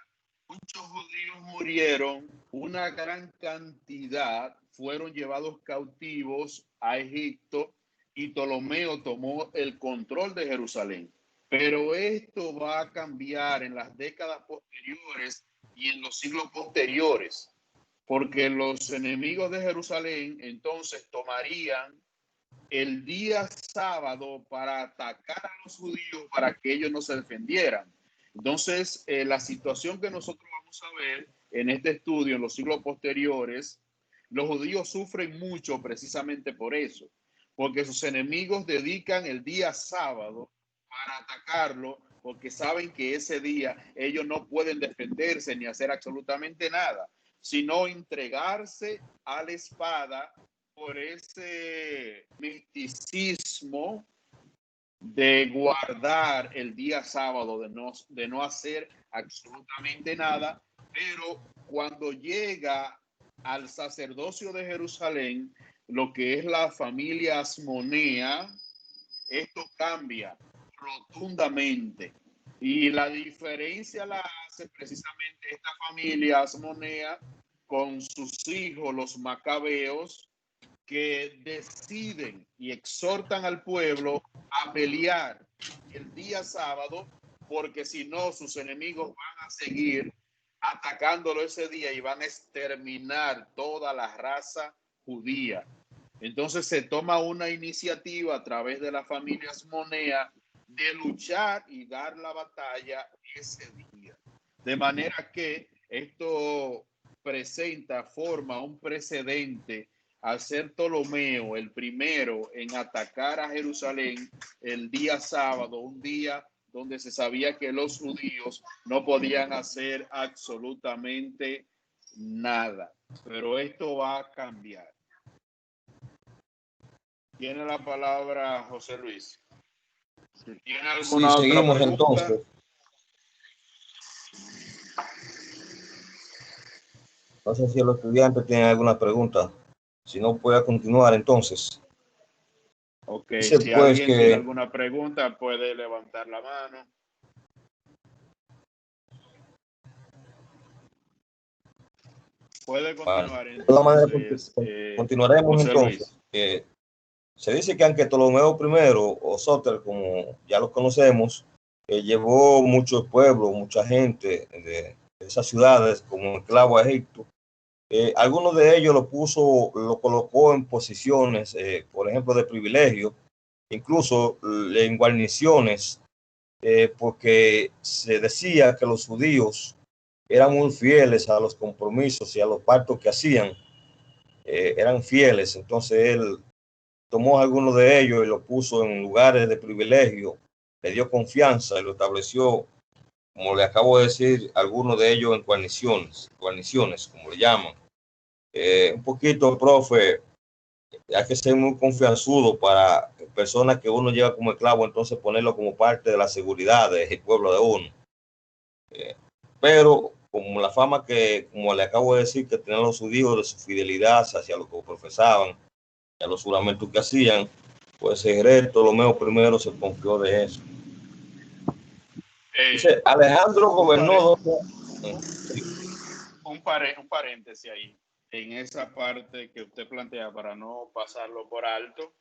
muchos judíos murieron, una gran cantidad fueron llevados cautivos a Egipto y Ptolomeo tomó el control de Jerusalén. Pero esto va a cambiar en las décadas posteriores y en los siglos posteriores, porque los enemigos de Jerusalén entonces tomarían el día sábado para atacar a los judíos para que ellos no se defendieran. Entonces, la situación que nosotros vamos a ver en este estudio en los siglos posteriores, los judíos sufren mucho precisamente por eso, porque sus enemigos dedican el día sábado para atacarlo, porque saben que ese día ellos no pueden defenderse ni hacer absolutamente nada, sino entregarse a la espada por ese misticismo de guardar el día sábado, de no hacer absolutamente nada. Pero cuando llega al sacerdocio de Jerusalén, lo que es la familia Asmonea, esto cambia rotundamente. Y la diferencia la hace precisamente esta familia Asmonea con sus hijos, los macabeos, que deciden y exhortan al pueblo a pelear el día sábado, porque si no, sus enemigos van a seguir atacándolo ese día y van a exterminar toda la raza judía. Entonces se toma una iniciativa a través de la familia Asmonea de luchar y dar la batalla ese día. De manera que esto forma un precedente al ser Ptolomeo el primero en atacar a Jerusalén el día sábado, un día donde se sabía que los judíos no podían hacer absolutamente nada. Pero esto va a cambiar. Tiene la palabra José Luis. ¿Tiene alguna Sí, otra seguimos pregunta? entonces. No sé si los estudiantes tienen alguna pregunta. Si no, puede continuar entonces. Ok, Dice si pues alguien tiene que alguna pregunta, puede levantar la mano. Puede continuar de todas maneras entonces, continuaremos José entonces. Luis. Se dice que aunque Ptolomeo I o Soter, como ya lo conocemos, llevó mucho pueblo, mucha gente de esas ciudades como esclavo a Egipto, algunos de ellos lo colocó en posiciones, por ejemplo, de privilegio, incluso en guarniciones, porque se decía que los judíos eran muy fieles a los compromisos y a los pactos que hacían, eran fieles. Entonces él tomó algunos de ellos y los puso en lugares de privilegio, le dio confianza y lo estableció, como le acabo de decir, algunos de ellos en guarniciones, como le llaman. Un poquito, profe, hay que ser muy confianzudo para personas que uno lleva como esclavo, entonces ponerlo como parte de la seguridad del pueblo de uno. Pero como la fama que, como le acabo de decir, que tenían los judíos de su fidelidad hacia lo que profesaban, a los juramentos que hacían, pues el rey Ptolomeo I se confió de eso. Dice, Alejandro gobernó Un paréntesis ahí, en esa parte que usted plantea para no pasarlo por alto.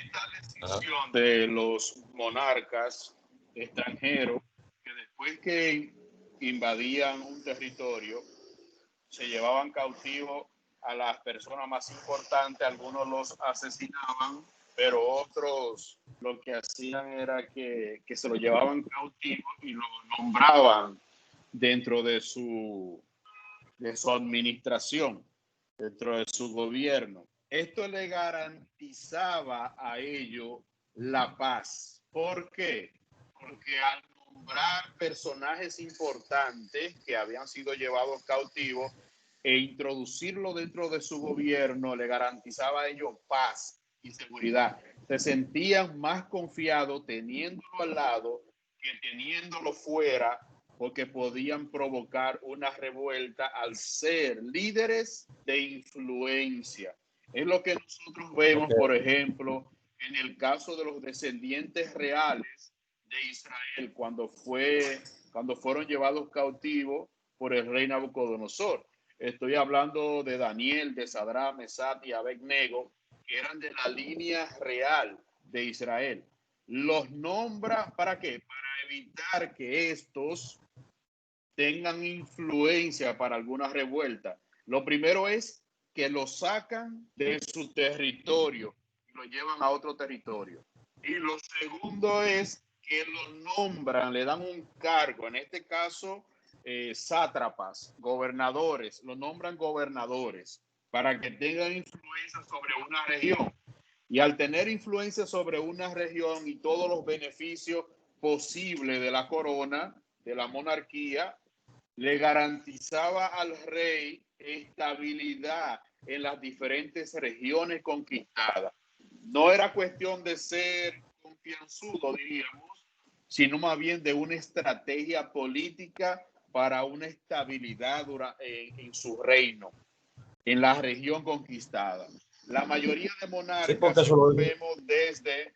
Esta decisión de los monarcas extranjeros, que después que invadían un territorio, se llevaban cautivos a las personas más importantes, algunos los asesinaban pero otros lo que hacían era que se lo llevaban cautivo y lo nombraban dentro de su administración, dentro de su gobierno. Esto le garantizaba a ellos la paz. ¿Por qué? Porque al nombrar personajes importantes que habían sido llevados cautivos e introducirlo dentro de su gobierno, le garantizaba a ellos paz y seguridad. Se sentían más confiados teniéndolo al lado que teniéndolo fuera, porque podían provocar una revuelta al ser líderes de influencia. Es lo que nosotros vemos, por ejemplo, en el caso de los descendientes reales de Israel, cuando fueron llevados cautivos por el rey Nabucodonosor. Estoy hablando de Daniel, de Sadrach, Mesach y Abednego, que eran de la línea real de Israel. Los nombra, ¿para qué? Para evitar que estos tengan influencia para alguna revuelta. Lo primero es que lo sacan de su territorio y lo llevan a otro territorio. Y lo segundo es que lo nombran, le dan un cargo, en este caso sátrapas, gobernadores, lo nombran gobernadores para que tengan influencia sobre una región. Y al tener influencia sobre una región y todos los beneficios posibles de la corona, de la monarquía, le garantizaba al rey estabilidad en las diferentes regiones conquistadas. No era cuestión de ser confianzudo, diríamos, sino más bien de una estrategia política para una estabilidad en su reino, en la región conquistada. La mayoría de monarcas, según vemos desde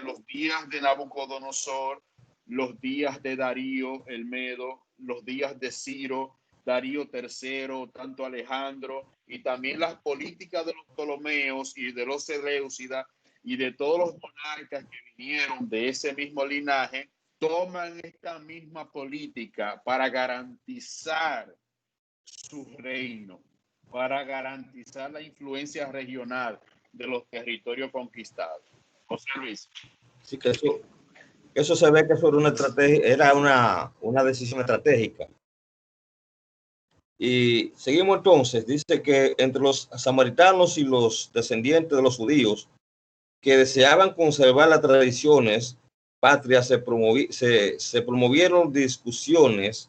los días de Nabucodonosor, los días de Darío el Medo, los días de Ciro, Darío III, tanto Alejandro, y también las políticas de los Ptolomeos y de los Seleucidas y de todos los monarcas que vinieron de ese mismo linaje, toman esta misma política para garantizar su reino, para garantizar la influencia regional de los territorios conquistados. José Luis. Sí, que eso se ve que eso era una estrategia, era una decisión estratégica. Y seguimos entonces, dice que entre los samaritanos y los descendientes de los judíos que deseaban conservar las tradiciones patrias se promovieron discusiones,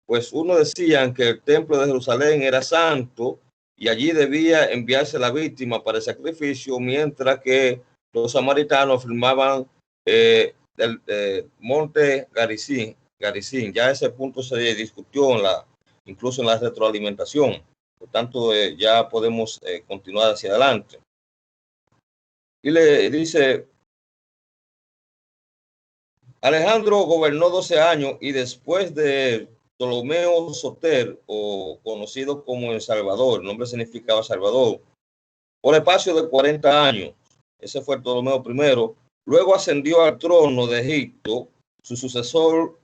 pues uno decían que el templo de Jerusalén era santo y allí debía enviarse la víctima para el sacrificio, mientras que los samaritanos afirmaban el monte Garizim. Ya ese punto se discutió incluso en la retroalimentación. Por tanto, ya podemos continuar hacia adelante. Y le dice, Alejandro gobernó 12 años y después de Ptolomeo Soter, o conocido como El Salvador, el nombre significaba Salvador, por espacio de 40 años. Ese fue Ptolomeo I. Luego ascendió al trono de Egipto su sucesor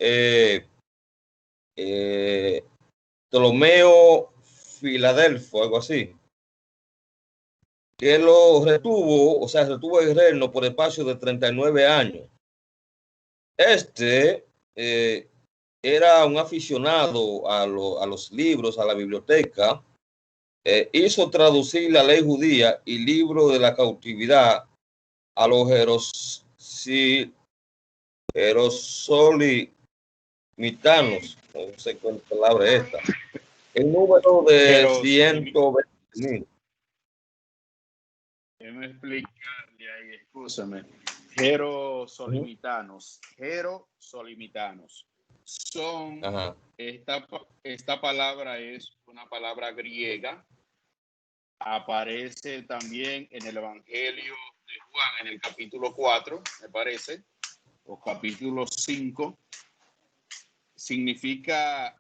Ptolomeo Filadelfo, algo así, que lo retuvo el reino por espacio de 39 años. Era un aficionado a los libros, a la biblioteca. Hizo traducir la ley judía y libro de la cautividad a los jerosolimitanos, no sé cuál palabra es esta, el número de 120,000. Déjame explicarle ahí, escúchame. Jerosolimitanos son, esta palabra es una palabra griega, aparece también en el Evangelio de Juan, en el capítulo 4, me parece, o capítulo 5, significa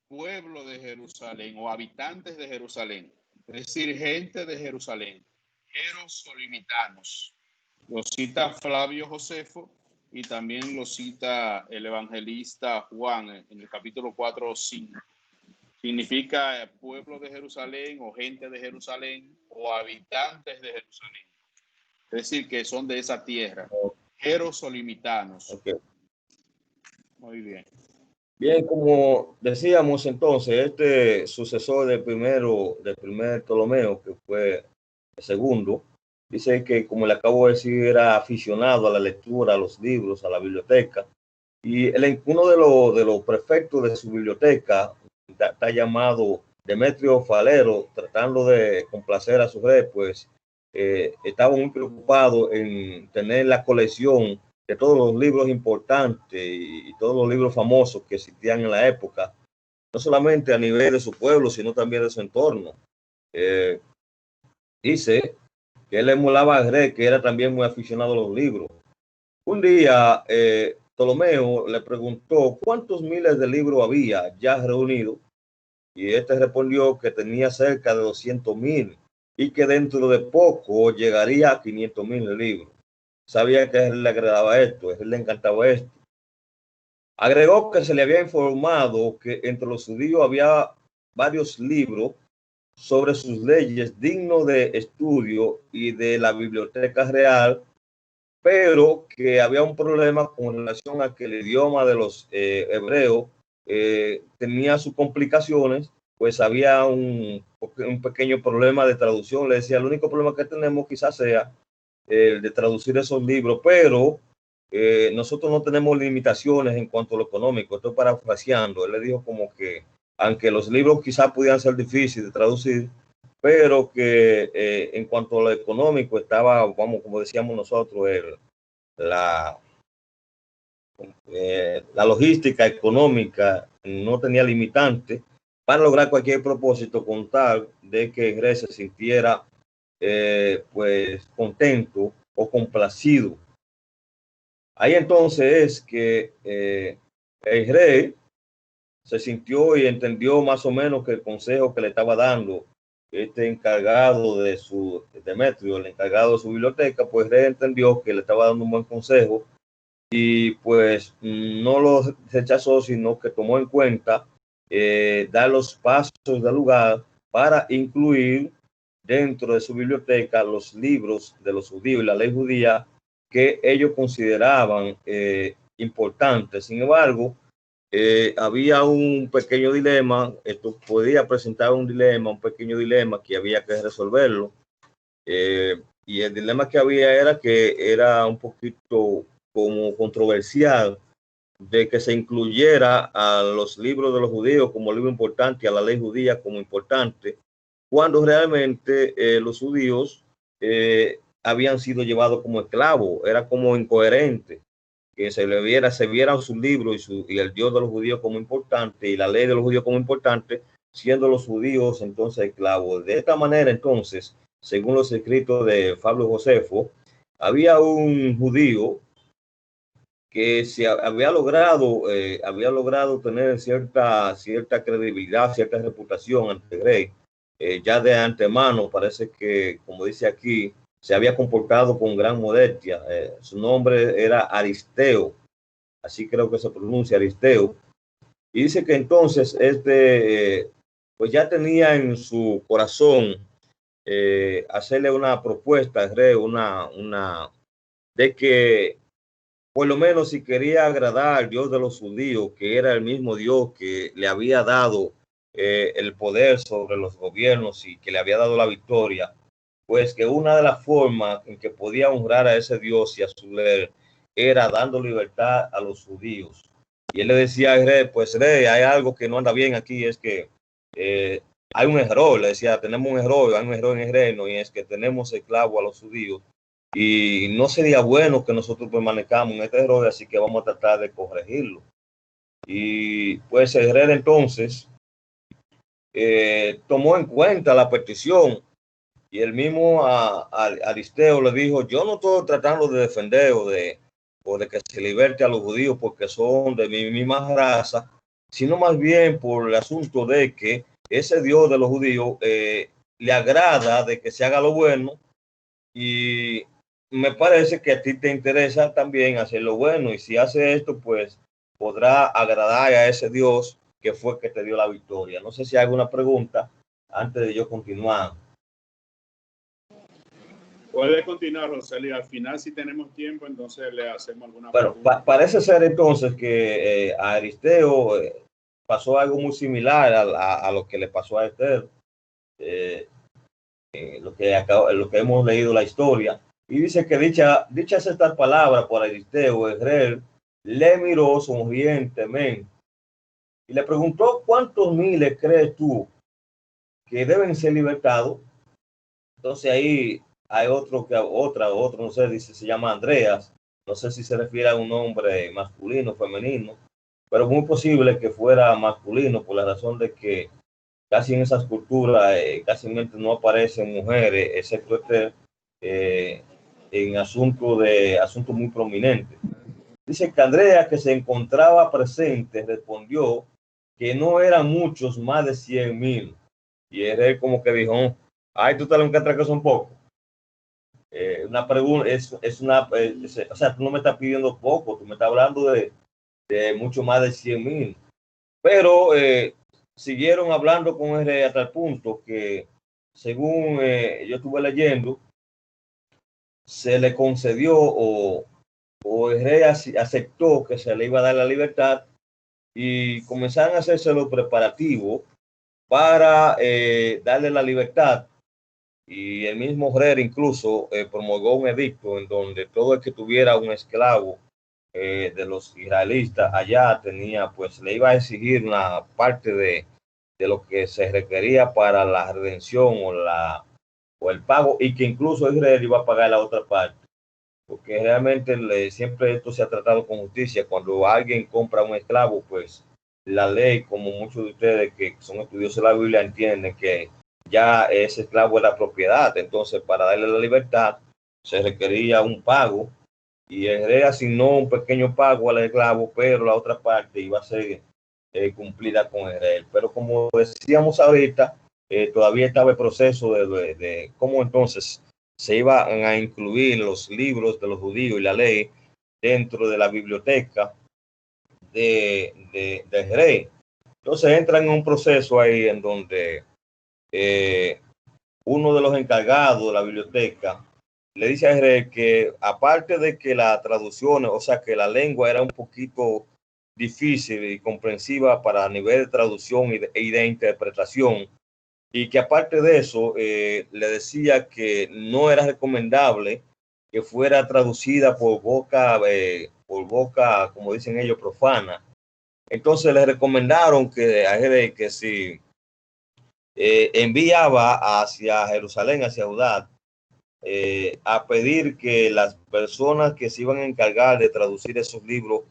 pueblo de Jerusalén o habitantes de Jerusalén, es decir, gente de Jerusalén, jerosolimitanos. Lo cita Flavio Josefo y también lo cita el evangelista Juan en el capítulo 4 o 5. Significa pueblo de Jerusalén o gente de Jerusalén o habitantes de Jerusalén. es decir, que son de esa tierra, Ok. jerosolimitanos. Ok. Muy bien. Bien, como decíamos entonces, este sucesor del primer Ptolomeo, que fue el segundo, dice que, como le acabo de decir, era aficionado a la lectura, a los libros, a la biblioteca. Y uno de los prefectos de su biblioteca está llamado Demetrio Falero, tratando de complacer a su rey, pues estaba muy preocupado en tener la colección de todos los libros importantes y todos los libros famosos que existían en la época, no solamente a nivel de su pueblo, sino también de su entorno. Dice que él emulaba al rey, que era también muy aficionado a los libros. Un día, Ptolomeo le preguntó cuántos miles de libros había ya reunidos, y este respondió que tenía cerca de 200.000 y que dentro de poco llegaría a 500.000 libros. Sabía que a él le agradaba esto, a él le encantaba esto. Agregó que se le había informado que entre los judíos había varios libros sobre sus leyes dignos de estudio y de la biblioteca real, pero que había un problema con relación a que el idioma de los hebreos tenía sus complicaciones, pues había un pequeño problema de traducción. Le decía, el único problema que tenemos quizás sea el de traducir esos libros, pero nosotros no tenemos limitaciones en cuanto a lo económico. Estoy parafraseando. Él le dijo como que, aunque los libros quizás pudieran ser difíciles de traducir, pero que en cuanto a lo económico estaba, vamos, como decíamos nosotros, la logística económica no tenía limitante para lograr cualquier propósito, con tal de que el rey se sintiera pues contento o complacido. Ahí entonces es que el rey se sintió y entendió más o menos que el consejo que le estaba dando este encargado de su Demetrio, el encargado de su biblioteca, pues rey entendió que le estaba dando un buen consejo y pues no lo rechazó, sino que tomó en cuenta dar los pasos del lugar para incluir dentro de su biblioteca los libros de los judíos y la ley judía que ellos consideraban importantes. Sin embargo, había un pequeño dilema. Esto podía presentar un pequeño dilema que había que resolverlo. Y el dilema que había era que era un poquito como controversial de que se incluyera a los libros de los judíos como libro importante y a la ley judía como importante, cuando realmente los judíos habían sido llevados como esclavos. Era como incoherente que se vieran sus libros y el Dios de los judíos como importante y la ley de los judíos como importante, siendo los judíos entonces esclavos. De esta manera, entonces, según los escritos de Fabio Josefo, había un judío que se había logrado tener cierta credibilidad, cierta reputación ante el rey. Ya de antemano parece que, como dice aquí, se había comportado con gran modestia. Su nombre era Aristeo, así creo que se pronuncia, Aristeo. Y dice que entonces pues ya tenía en su corazón hacerle una propuesta al rey, de que por lo menos si quería agradar al Dios de los judíos, que era el mismo Dios que le había dado el poder sobre los gobiernos y que le había dado la victoria, pues que una de las formas en que podía honrar a ese Dios y a su ley era dando libertad a los judíos. Y él le decía al rey, pues rey, hay algo que no anda bien aquí, es que hay un error. Le decía, tenemos un error, hay un error en el reino, y es que tenemos esclavos a los judíos y no sería bueno que nosotros permanezcamos en este error, así que vamos a tratar de corregirlo. Y pues el rey entonces tomó en cuenta la petición, y el mismo Aristeo le dijo, yo no estoy tratando de defender o de que se liberte a los judíos porque son de mi misma raza, sino más bien por el asunto de que ese Dios de los judíos le agrada de que se haga lo bueno, y me parece que a ti te interesa también hacer lo bueno, y si hace esto, pues podrá agradar a ese Dios que fue que te dio la victoria. No sé si hay alguna pregunta antes de yo continuar. Puede continuar, Roseli. Al final, si tenemos tiempo, entonces le hacemos alguna Bueno, pregunta. parece ser entonces que a Aristeo pasó algo muy similar a lo que le pasó a Esther, lo que hemos leído la historia. Y dice que dichas estas palabras por Aristeo, Israel le miró sonrientemente y le preguntó: ¿cuántos miles crees tú que deben ser libertados? Entonces ahí hay otro, no sé, dice, se llama Andreas. No sé si se refiere a un hombre masculino o femenino, pero muy posible que fuera masculino por la razón de que casi en esas culturas casi no aparecen mujeres, excepto en asuntos muy prominentes. Dice que Andrea, que se encontraba presente, respondió que no eran muchos, más de 100,000. Y él como que dijo: ay, tú te lo encuentras que son pocos. Una pregunta, o sea, tú no me estás pidiendo poco, tú me estás hablando de mucho más de 100,000. Pero siguieron hablando con él hasta el punto que, según yo estuve leyendo, se le concedió o el rey aceptó que se le iba a dar la libertad y comenzaron a hacerse los preparativos para darle la libertad. Y el mismo rey incluso promulgó un edicto en donde todo el que tuviera un esclavo de los israelitas allá tenía, pues le iba a exigir una parte de lo que se requería para la redención o el pago, y que incluso Israel iba a pagar la otra parte. Porque realmente siempre esto se ha tratado con justicia. Cuando alguien compra un esclavo, pues la ley, como muchos de ustedes que son estudiosos de la Biblia entienden, que ya ese esclavo era propiedad. Entonces, para darle la libertad, se requería un pago, y el rey asignó un pequeño pago al esclavo, pero la otra parte iba a ser cumplida con el rey. Pero como decíamos ahorita, todavía estaba el proceso de cómo entonces se iban a incluir los libros de los judíos y la ley dentro de la biblioteca del rey. Entonces entran en un proceso ahí en donde uno de los encargados de la biblioteca le dice al rey que, aparte de que la traducción, o sea, que la lengua era un poquito difícil y comprensiva para nivel de traducción y de interpretación, y que aparte de eso le decía que no era recomendable que fuera traducida por boca, como dicen ellos, profana. Entonces le recomendaron que si enviaba hacia Jerusalén, hacia Judá, a pedir que las personas que se iban a encargar de traducir esos libros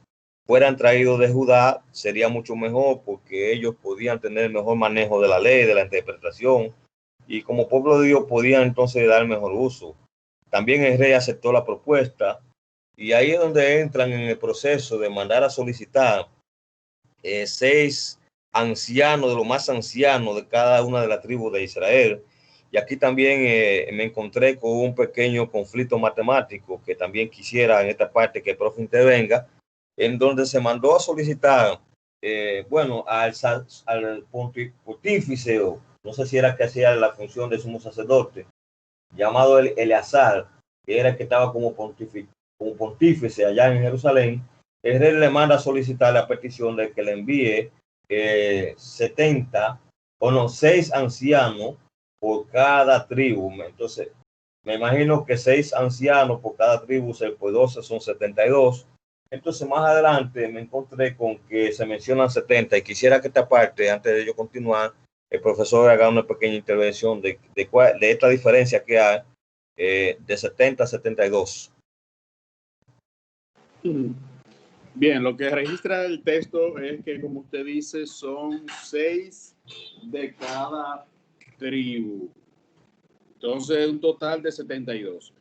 fueran traídos de Judá, sería mucho mejor, porque ellos podían tener mejor manejo de la ley, de la interpretación, y como pueblo de Dios podían entonces dar mejor uso. También el rey aceptó la propuesta, y ahí es donde entran en el proceso de mandar a solicitar 6 ancianos, de los más ancianos de cada una de las tribus de Israel. Y aquí también me encontré con un pequeño conflicto matemático que también quisiera en esta parte que el profe intervenga, en donde se mandó a solicitar, al pontífice, o no sé si era que hacía la función de sumo sacerdote, llamado Eleazar, que era el que estaba como pontífice allá en Jerusalén. El rey le manda a solicitar la petición de que le envíe 6 ancianos por cada tribu. Entonces, me imagino que 6 ancianos por cada tribu, por 12 son 72. Entonces, más adelante me encontré con que se mencionan 70, y quisiera que esta parte, antes de yo continuar, el profesor haga una pequeña intervención de esta diferencia que hay de 70 a 72. Bien, lo que registra el texto es que, como usted dice, son 6 de cada tribu. Entonces, un total de 72.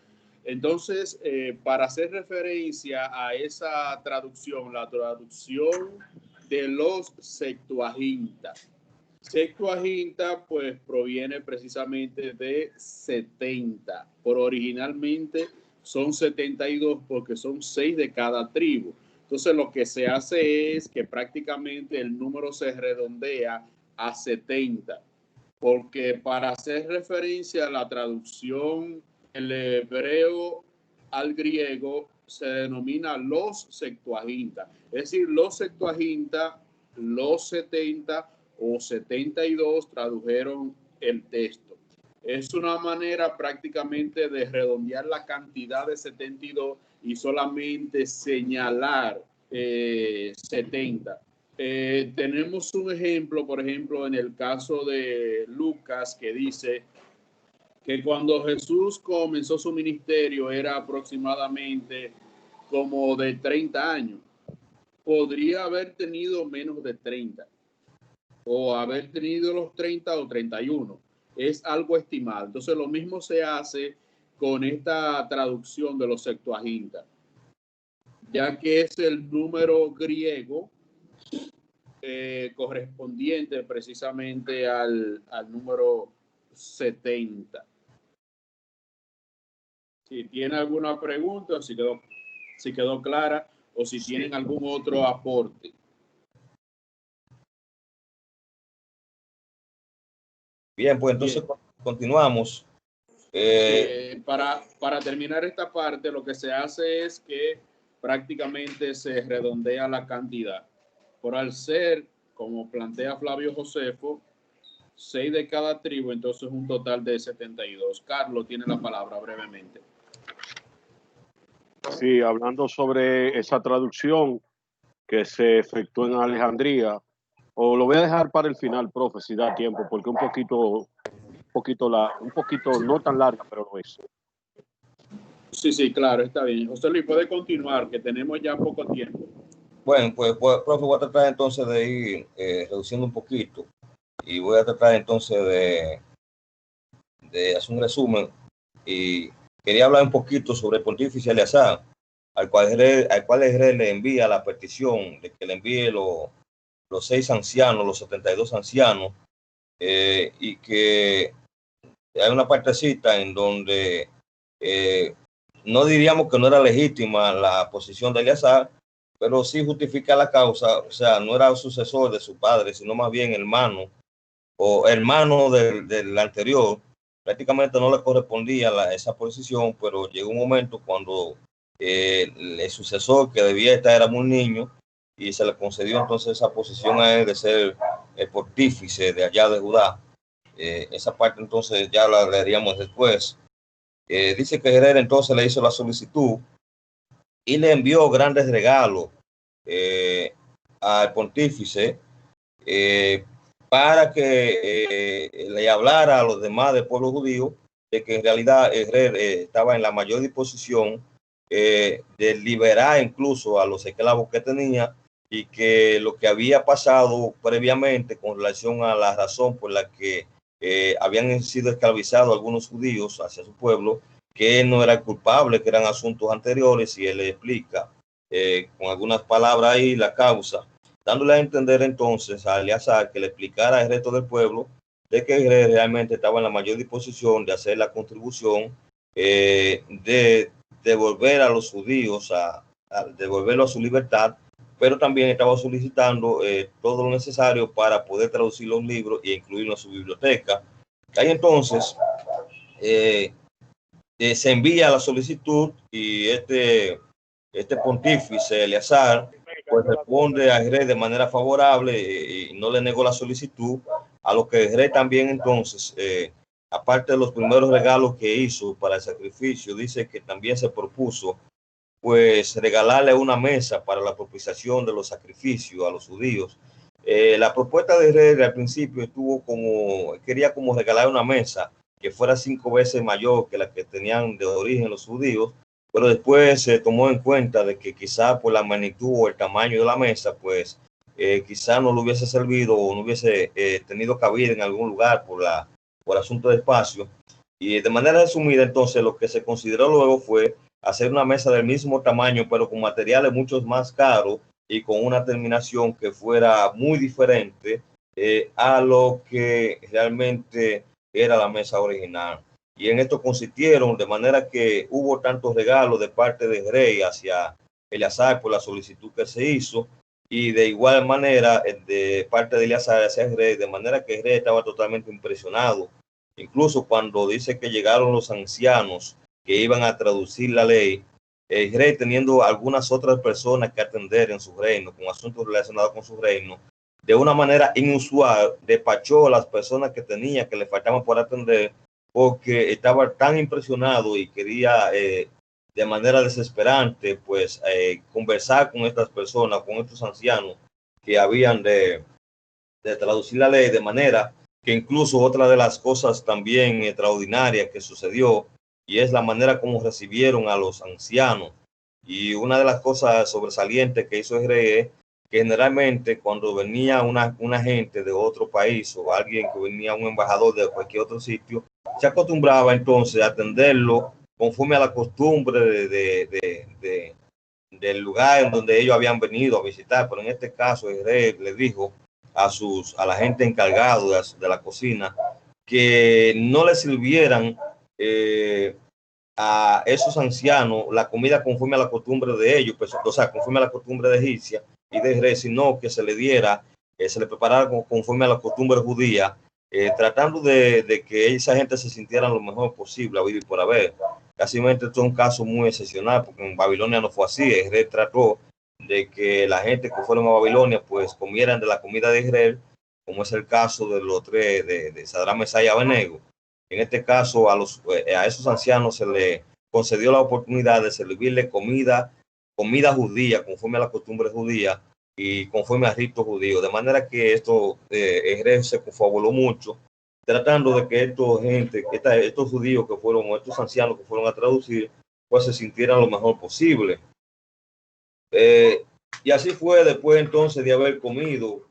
Entonces, para hacer referencia a esa traducción, la traducción de los Septuaginta. Septuaginta, pues, proviene precisamente de 70, pero originalmente son 72 porque son 6 de cada tribu. Entonces, lo que se hace es que prácticamente el número se redondea a 70, porque para hacer referencia a la traducción el hebreo al griego se denomina los Septuaginta. Es decir, los Septuaginta, los 70 o 72 tradujeron el texto. Es una manera prácticamente de redondear la cantidad de 72 y solamente señalar 70. Tenemos un ejemplo, por ejemplo, en el caso de Lucas, que dice que cuando Jesús comenzó su ministerio era aproximadamente como de 30 años. Podría haber tenido menos de 30 o haber tenido los 30 o 31. Es algo estimado. Entonces lo mismo se hace con esta traducción de los Septuaginta, ya que es el número griego correspondiente precisamente al número 70. Si tiene alguna pregunta, si quedó clara, o si tienen algún otro aporte. Bien, pues entonces continuamos. Para terminar esta parte, lo que se hace es que prácticamente se redondea la cantidad. Por al ser, como plantea Flavio Josefo, 6 de cada tribu, entonces un total de 72. Carlos tiene la palabra brevemente. Sí, hablando sobre esa traducción que se efectuó en Alejandría, o lo voy a dejar para el final, profe, si da tiempo, porque un poquito no tan larga, pero lo es. Sí, claro, está bien. José Luis, puede continuar, que tenemos ya poco tiempo. Bueno, pues, profe, voy a tratar entonces de ir reduciendo un poquito y voy a tratar entonces de hacer un resumen. Y quería hablar un poquito sobre el pontífice Eleazar, al cual el rey le envía la petición de que le envíe los 6 ancianos, los 72 ancianos, y que hay una partecita en donde no diríamos que no era legítima la posición de Eleazar, pero sí justifica la causa. O sea, no era sucesor de su padre, sino más bien hermano del anterior. Prácticamente no le correspondía esa posición, pero llegó un momento cuando el sucesor que debía estar era muy niño y se le concedió entonces esa posición a él de ser el pontífice de allá de Judá. Esa parte entonces ya la leeríamos después. Dice que Herer entonces le hizo la solicitud y le envió grandes regalos al pontífice para que le hablara a los demás del pueblo judío de que en realidad Herer estaba en la mayor disposición de liberar incluso a los esclavos que tenía, y que lo que había pasado previamente con relación a la razón por la que habían sido esclavizados algunos judíos hacia su pueblo, que él no era culpable, que eran asuntos anteriores, y él le explica con algunas palabras ahí la causa, dándole a entender entonces a Eleazar que le explicara al resto del pueblo de que él realmente estaba en la mayor disposición de hacer la contribución de devolver a los judíos, a devolverlo a su libertad, pero también estaba solicitando todo lo necesario para poder traducir los libros e incluirlos en su biblioteca. Ahí entonces se envía la solicitud y este pontífice Eleazar pues responde a Herer de manera favorable y no le negó la solicitud, a lo que Herer también entonces, aparte de los primeros regalos que hizo para el sacrificio, dice que también se propuso pues regalarle una mesa para la propiciación de los sacrificios a los judíos. La propuesta de Herer al principio quería como regalar una mesa que fuera 5 veces mayor que la que tenían de origen los judíos, pero después se tomó en cuenta de que quizá por la magnitud o el tamaño de la mesa, pues quizá no le hubiese servido o no hubiese tenido cabida en algún lugar por asunto de espacio. Y de manera resumida, entonces, lo que se consideró luego fue hacer una mesa del mismo tamaño, pero con materiales mucho más caros y con una terminación que fuera muy diferente a lo que realmente era la mesa original. Y en esto consistieron, de manera que hubo tantos regalos de parte de Rey hacia Eleazar por la solicitud que se hizo, y de igual manera de parte de Eleazar hacia Rey, de manera que Rey estaba totalmente impresionado. Incluso cuando dice que llegaron los ancianos que iban a traducir la ley, el rey, teniendo algunas otras personas que atender en su reino, con asuntos relacionados con su reino, de una manera inusual, despachó a las personas que tenía, que le faltaban por atender, porque estaba tan impresionado y quería de manera desesperante, pues, conversar con estas personas, con estos ancianos que habían de traducir la ley, de manera que incluso otra de las cosas también extraordinarias que sucedió, y es la manera como recibieron a los ancianos. Y una de las cosas sobresalientes que hizo el rey es que generalmente cuando venía una gente de otro país o alguien que venía, un embajador de cualquier otro sitio, se acostumbraba entonces a atenderlo conforme a la costumbre del lugar en donde ellos habían venido a visitar. Pero en este caso el rey le dijo a la gente encargada de la cocina que no le sirvieran a esos ancianos la comida conforme a la costumbre de ellos, pues, o sea, conforme a la costumbre de egipcia y de rey, sino que se le diera, se le preparara conforme a la costumbre judía, tratando de que esa gente se sintiera lo mejor posible a vivir por haber. Casualmente esto es un caso muy excepcional, porque en Babilonia no fue así. El rey trató de que la gente que fueron a Babilonia pues comieran de la comida de Israel, como es el caso de los tres, de Sadrach, Mesach y Abednego. En este caso a esos ancianos se les concedió la oportunidad de servirle comida judía, conforme a la costumbre judía y conforme al rito judío, de manera que esto el rey se confabuló mucho, tratando de que estos judíos que fueron, o estos ancianos que fueron a traducir, pues se sintieran lo mejor posible. Y así fue. Después entonces de haber comido,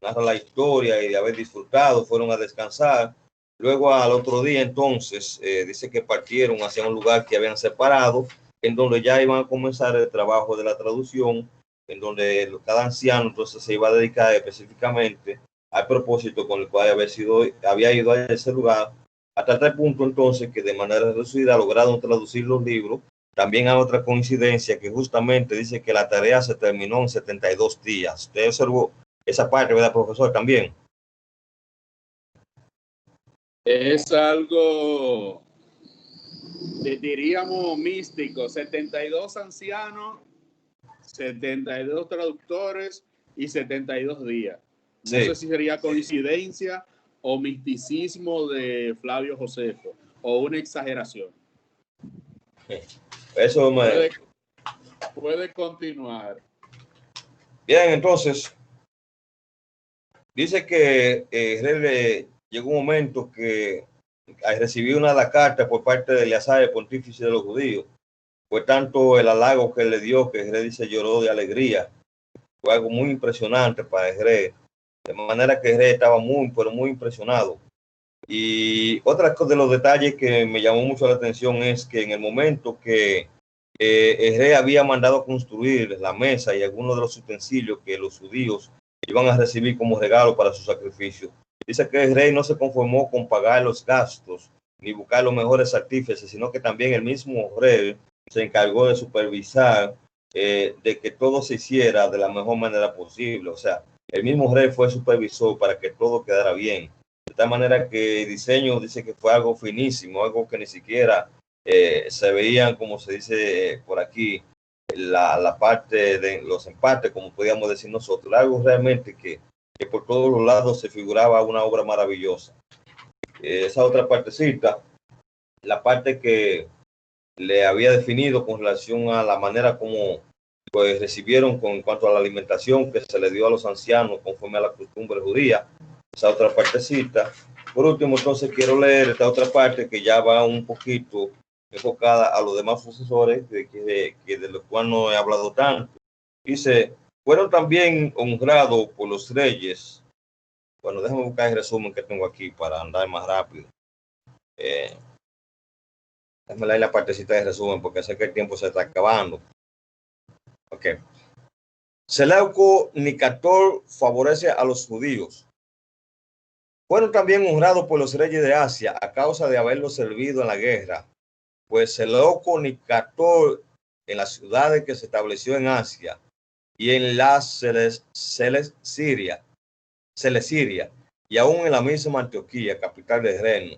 narra la historia, y de haber disfrutado, fueron a descansar. Luego al otro día entonces dice que partieron hacia un lugar que habían separado, en donde ya iban a comenzar el trabajo de la traducción, en donde cada anciano entonces se iba a dedicar específicamente al propósito con el cual había ido a ese lugar, hasta tal punto entonces que de manera reducida lograron traducir los libros. También hay otra coincidencia que justamente dice que la tarea se terminó en 72 días. Usted observó esa parte, ¿verdad, profesor? También. Es algo, diríamos, místico. 72 ancianos, 72 traductores y 72 días. No sé si sería coincidencia o misticismo de Flavio Josefo o una exageración. Eso puede continuar. Bien, entonces dice que llegó un momento que recibió una de las cartas por parte de Eleazar, el pontífice de los judíos. Fue tanto el halago que le dio que el rey dice lloró de alegría. Fue algo muy impresionante para el rey, de manera que el rey estaba pero muy impresionado. Y otra de los detalles que me llamó mucho la atención es que en el momento que el rey había mandado construir la mesa y algunos de los utensilios que los judíos iban a recibir como regalo para su sacrificio, dice que el rey no se conformó con pagar los gastos ni buscar los mejores artífices, sino que también el mismo rey se encargó de supervisar de que todo se hiciera de la mejor manera posible. O sea, el mismo rey fue supervisor para que todo quedara bien. De tal manera que el diseño dice que fue algo finísimo, algo que ni siquiera se veían, como se dice por aquí, la parte de los empates, como podíamos decir nosotros. Algo realmente que por todos los lados se figuraba una obra maravillosa. Esa otra partecita, la parte que le había definido con relación a la manera como pues recibieron en cuanto a la alimentación que se le dio a los ancianos conforme a la costumbre judía. Esa otra partecita. Por último, entonces quiero leer esta otra parte que ya va un poquito enfocada a los demás profesores de los cuales no he hablado tanto. Dice, fueron también honrados por los reyes. Bueno, déjame buscar el resumen que tengo aquí para andar más rápido. Déjame leer la partecita de resumen porque sé que el tiempo se está acabando. Ok. Seleuco Nicator favorece a los judíos. Fueron también honrados por los reyes de Asia a causa de haberlos servido en la guerra, pues Seleuco Nicator en las ciudades que se estableció en Asia y en la Celesyria y aún en la misma Antioquía, capital del reino,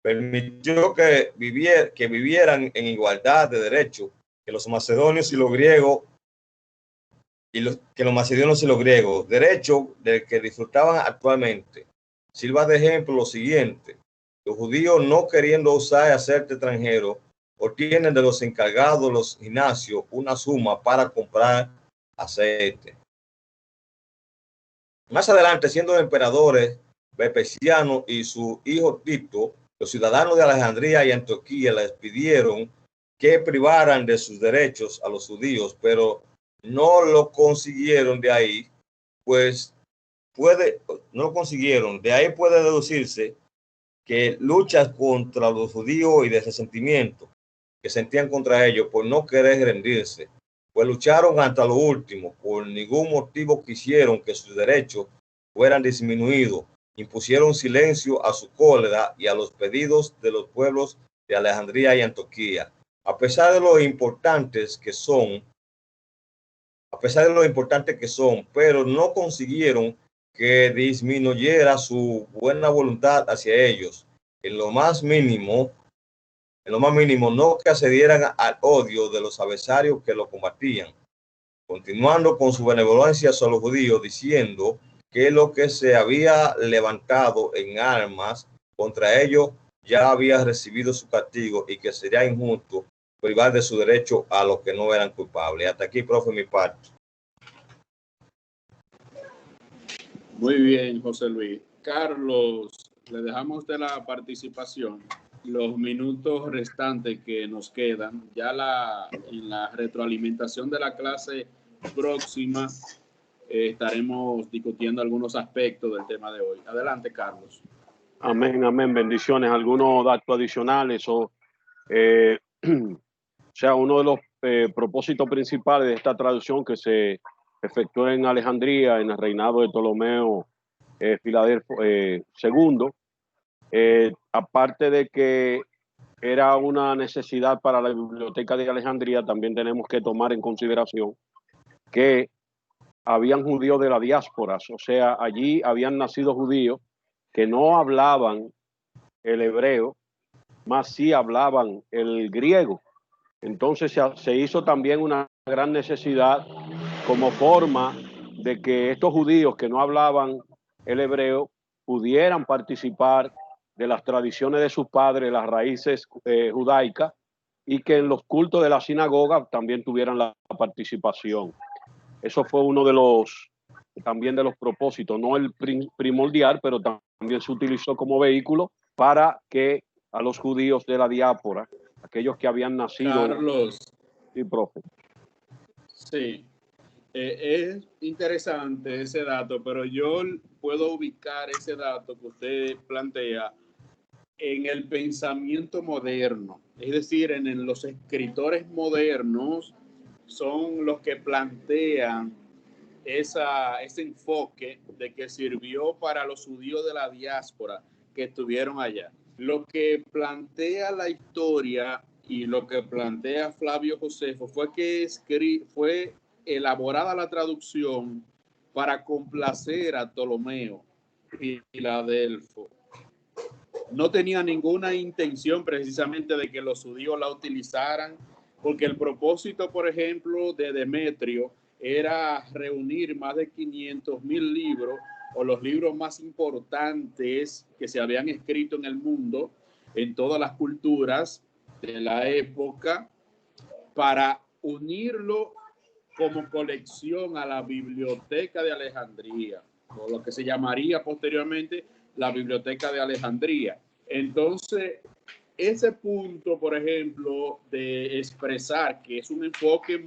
permitió que vivieran en igualdad de derechos que los macedonios y los griegos, derechos del que disfrutaban actualmente. Sirva de ejemplo lo siguiente: los judíos, no queriendo usar aceite extranjero, obtienen de los encargados de los gimnasios una suma para comprar aceite. Más adelante, siendo emperadores Vespasiano y su hijo Tito, los ciudadanos de Alejandría y Antioquía les pidieron que privaran de sus derechos a los judíos, pero no lo consiguieron. De ahí puede deducirse que luchas contra los judíos y de resentimiento que sentían contra ellos por no querer rendirse, pues lucharon hasta lo último. Por ningún motivo quisieron que sus derechos fueran disminuidos. Impusieron silencio a su cólera y a los pedidos de los pueblos de Alejandría y Antioquía. A pesar de lo importantes que son, pero no consiguieron que disminuyera su buena voluntad hacia ellos. En lo más mínimo, no que accedieran al odio de los adversarios que lo combatían, continuando con su benevolencia sobre los judíos, diciendo que lo que se había levantado en armas contra ellos ya había recibido su castigo y que sería injusto privar de su derecho a los que no eran culpables. Hasta aquí, profe, mi parte. Muy bien, José Luis. Carlos, le dejamos a usted la participación. Los minutos restantes que nos quedan, ya en la retroalimentación de la clase próxima, estaremos discutiendo algunos aspectos del tema de hoy. Adelante, Carlos. Amén, amén. Bendiciones. Algunos datos adicionales o sea, uno de los propósitos principales de esta traducción que se efectuó en Alejandría en el reinado de Ptolomeo Filadelfo II, aparte de que era una necesidad para la biblioteca de Alejandría, también tenemos que tomar en consideración que habían judíos de la diáspora, o sea, allí habían nacido judíos que no hablaban el hebreo, más sí hablaban el griego. Entonces se hizo también una gran necesidad como forma de que estos judíos que no hablaban el hebreo pudieran participar de las tradiciones de sus padres, las raíces judaicas, y que en los cultos de la sinagoga también tuvieran la participación. Eso fue uno de los propósitos, no el primordial, pero también se utilizó como vehículo para que a los judíos de la diáspora, aquellos que habían nacido. Carlos. Sí, profe. Sí, es interesante ese dato, pero yo puedo ubicar ese dato que usted plantea en el pensamiento moderno, es decir, en los escritores modernos son los que plantean ese enfoque de que sirvió para los judíos de la diáspora que estuvieron allá. Lo que plantea la historia y lo que plantea Flavio Josefo fue que fue elaborada la traducción para complacer a Ptolomeo y Filadelfo. No tenía ninguna intención precisamente de que los judíos la utilizaran, porque el propósito, por ejemplo, de Demetrio era reunir más de 500,000 libros o los libros más importantes que se habían escrito en el mundo, en todas las culturas de la época, para unirlo como colección a la Biblioteca de Alejandría, o lo que se llamaría posteriormente la Biblioteca de Alejandría. Entonces, ese punto, por ejemplo, de expresar que es un enfoque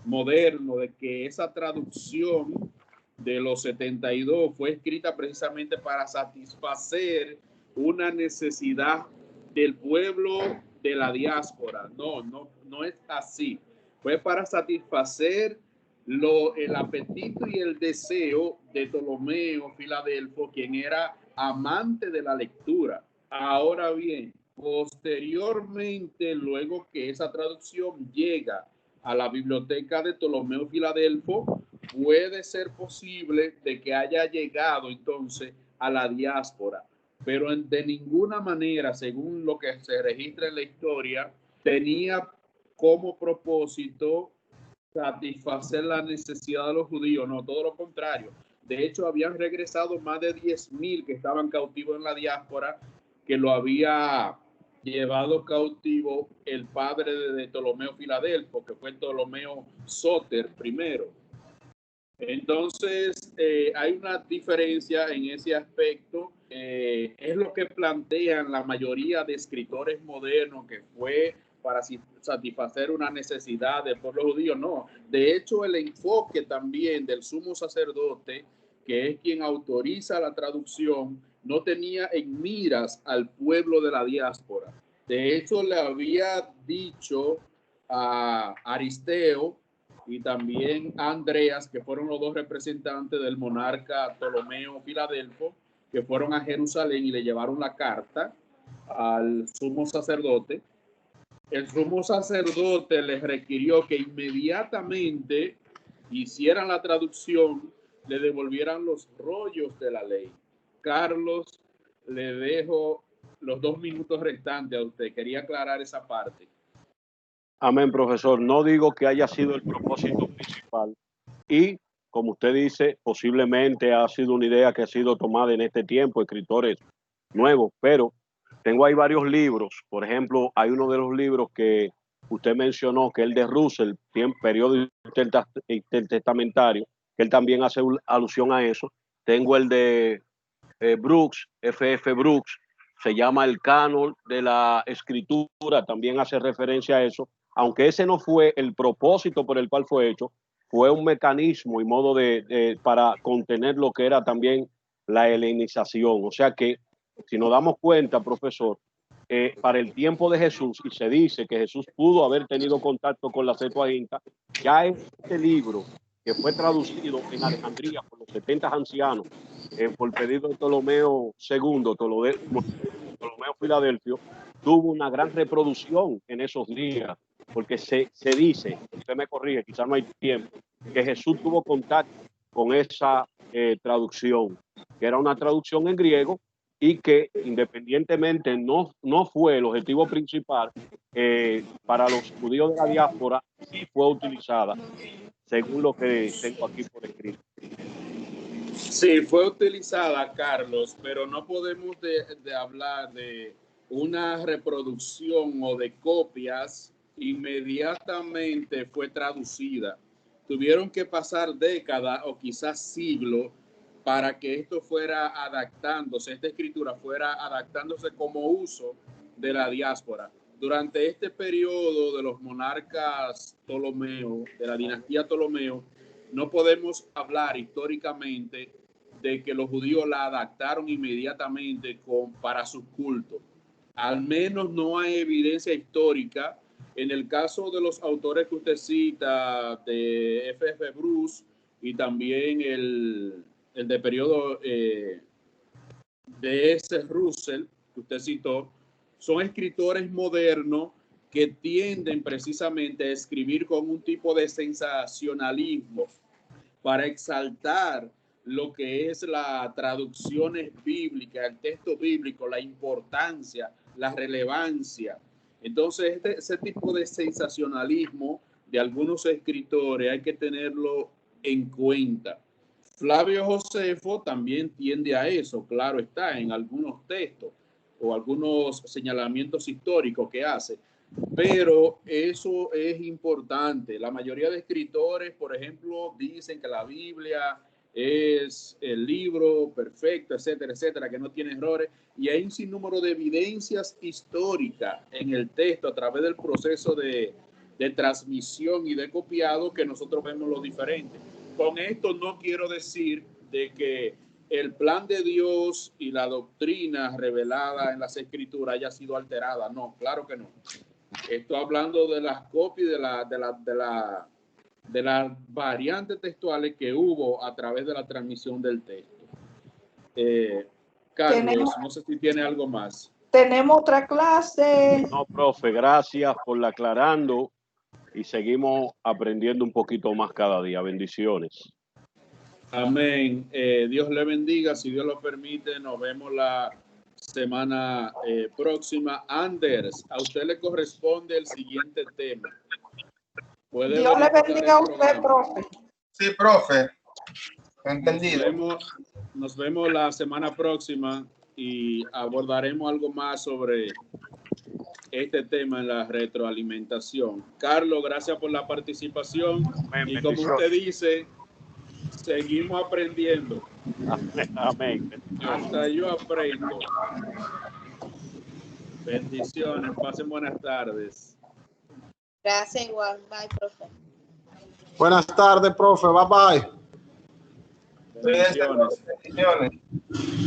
moderno, de que esa traducción de los 72 fue escrita precisamente para satisfacer una necesidad del pueblo de la diáspora. No es así. Fue para satisfacer el apetito y el deseo de Ptolomeo Filadelfo, quien era amante de la lectura. Ahora bien, posteriormente, luego que esa traducción llega a la biblioteca de Ptolomeo Filadelfo, puede ser posible de que haya llegado entonces a la diáspora. pero de ninguna manera, según lo que se registra en la historia, tenía como propósito satisfacer la necesidad de los judíos, no, todo lo contrario. De hecho, habían regresado más de 10,000 que estaban cautivos en la diáspora, que lo había llevado cautivo el padre de Ptolomeo Filadelfo, que fue Ptolomeo Sóter primero. Entonces, hay una diferencia en ese aspecto. Es lo que plantean la mayoría de escritores modernos, que fue para satisfacer una necesidad del pueblo judío. No, de hecho, el enfoque también del sumo sacerdote, que es quien autoriza la traducción, no tenía en miras al pueblo de la diáspora. De hecho, le había dicho a Aristeo y también a Andreas, que fueron los dos representantes del monarca Ptolomeo Filadelfo, que fueron a Jerusalén y le llevaron la carta al sumo sacerdote. El sumo sacerdote les requirió que inmediatamente hicieran la traducción, le devolvieran los rollos de la ley. Carlos, le dejo los 2 minutos restantes a usted. Quería aclarar esa parte. Amén, profesor. No digo que haya sido el propósito principal. Y, como usted dice, posiblemente ha sido una idea que ha sido tomada en este tiempo, escritores nuevos, pero tengo ahí varios libros. Por ejemplo, hay uno de los libros que usted mencionó, que es el de Russell, periodo intertestamentario, que él también hace alusión a eso. Tengo el de Brooks, F.F. Brooks, se llama El Canon de la Escritura, también hace referencia a eso, aunque ese no fue el propósito por el cual fue hecho, fue un mecanismo y modo para contener lo que era también la helenización. O sea que, si nos damos cuenta, profesor, para el tiempo de Jesús, y se dice que Jesús pudo haber tenido contacto con la Septuaginta, ya este libro, que fue traducido en Alejandría por los 70 ancianos, por pedido de Ptolomeo II, Ptolomeo Filadelfio, tuvo una gran reproducción en esos días, porque se dice, usted me corrige, quizás no hay tiempo, que Jesús tuvo contacto con esa traducción, que era una traducción en griego y que independientemente no fue el objetivo principal para los judíos de la diáspora, sí fue utilizada, según lo que tengo aquí por escrito. Sí, fue utilizada, Carlos, pero no podemos de hablar de una reproducción o de copias inmediatamente fue traducida. Tuvieron que pasar décadas o quizás siglos para que esto fuera adaptándose, esta escritura fuera adaptándose como uso de la diáspora. Durante este periodo de los monarcas Ptolomeo, de la dinastía Ptolomeo, no podemos hablar históricamente de que los judíos la adaptaron inmediatamente para su culto. Al menos no hay evidencia histórica. En el caso de los autores que usted cita, de F.F. Bruce y también el de periodo de S. Russell, que usted citó, son escritores modernos que tienden precisamente a escribir con un tipo de sensacionalismo para exaltar lo que es la traducciones bíblicas, el texto bíblico, la importancia, la relevancia. Entonces, ese tipo de sensacionalismo de algunos escritores hay que tenerlo en cuenta. Flavio Josefo también tiende a eso, claro está, en algunos textos o algunos señalamientos históricos que hace, pero eso es importante. La mayoría de escritores, por ejemplo, dicen que la Biblia es el libro perfecto, etcétera, etcétera, que no tiene errores, y hay un sinnúmero de evidencias históricas en el texto a través del proceso de transmisión y de copiado que nosotros vemos lo diferente. Con esto no quiero decir de que el plan de Dios y la doctrina revelada en las escrituras haya sido alterada. No, claro que no. Estoy hablando de las copias, de las variantes textuales que hubo a través de la transmisión del texto. Carlos, no sé si tiene algo más. Tenemos otra clase. No, profe, gracias por la aclarando y seguimos aprendiendo un poquito más cada día. Bendiciones. Amén. Dios le bendiga. Si Dios lo permite, nos vemos la semana próxima. Anders, a usted le corresponde el siguiente tema. Dios le bendiga a usted, profe. Sí, profe. Entendido. Nos vemos la semana próxima y abordaremos algo más sobre este tema en la retroalimentación. Carlos, gracias por la participación. Y como usted dice, seguimos aprendiendo. Amén. Hasta yo aprendo. Bendiciones. Pasen buenas tardes. Gracias igual. Bye, profe. Buenas tardes, profe. Bye bye. Bendiciones. Bendiciones.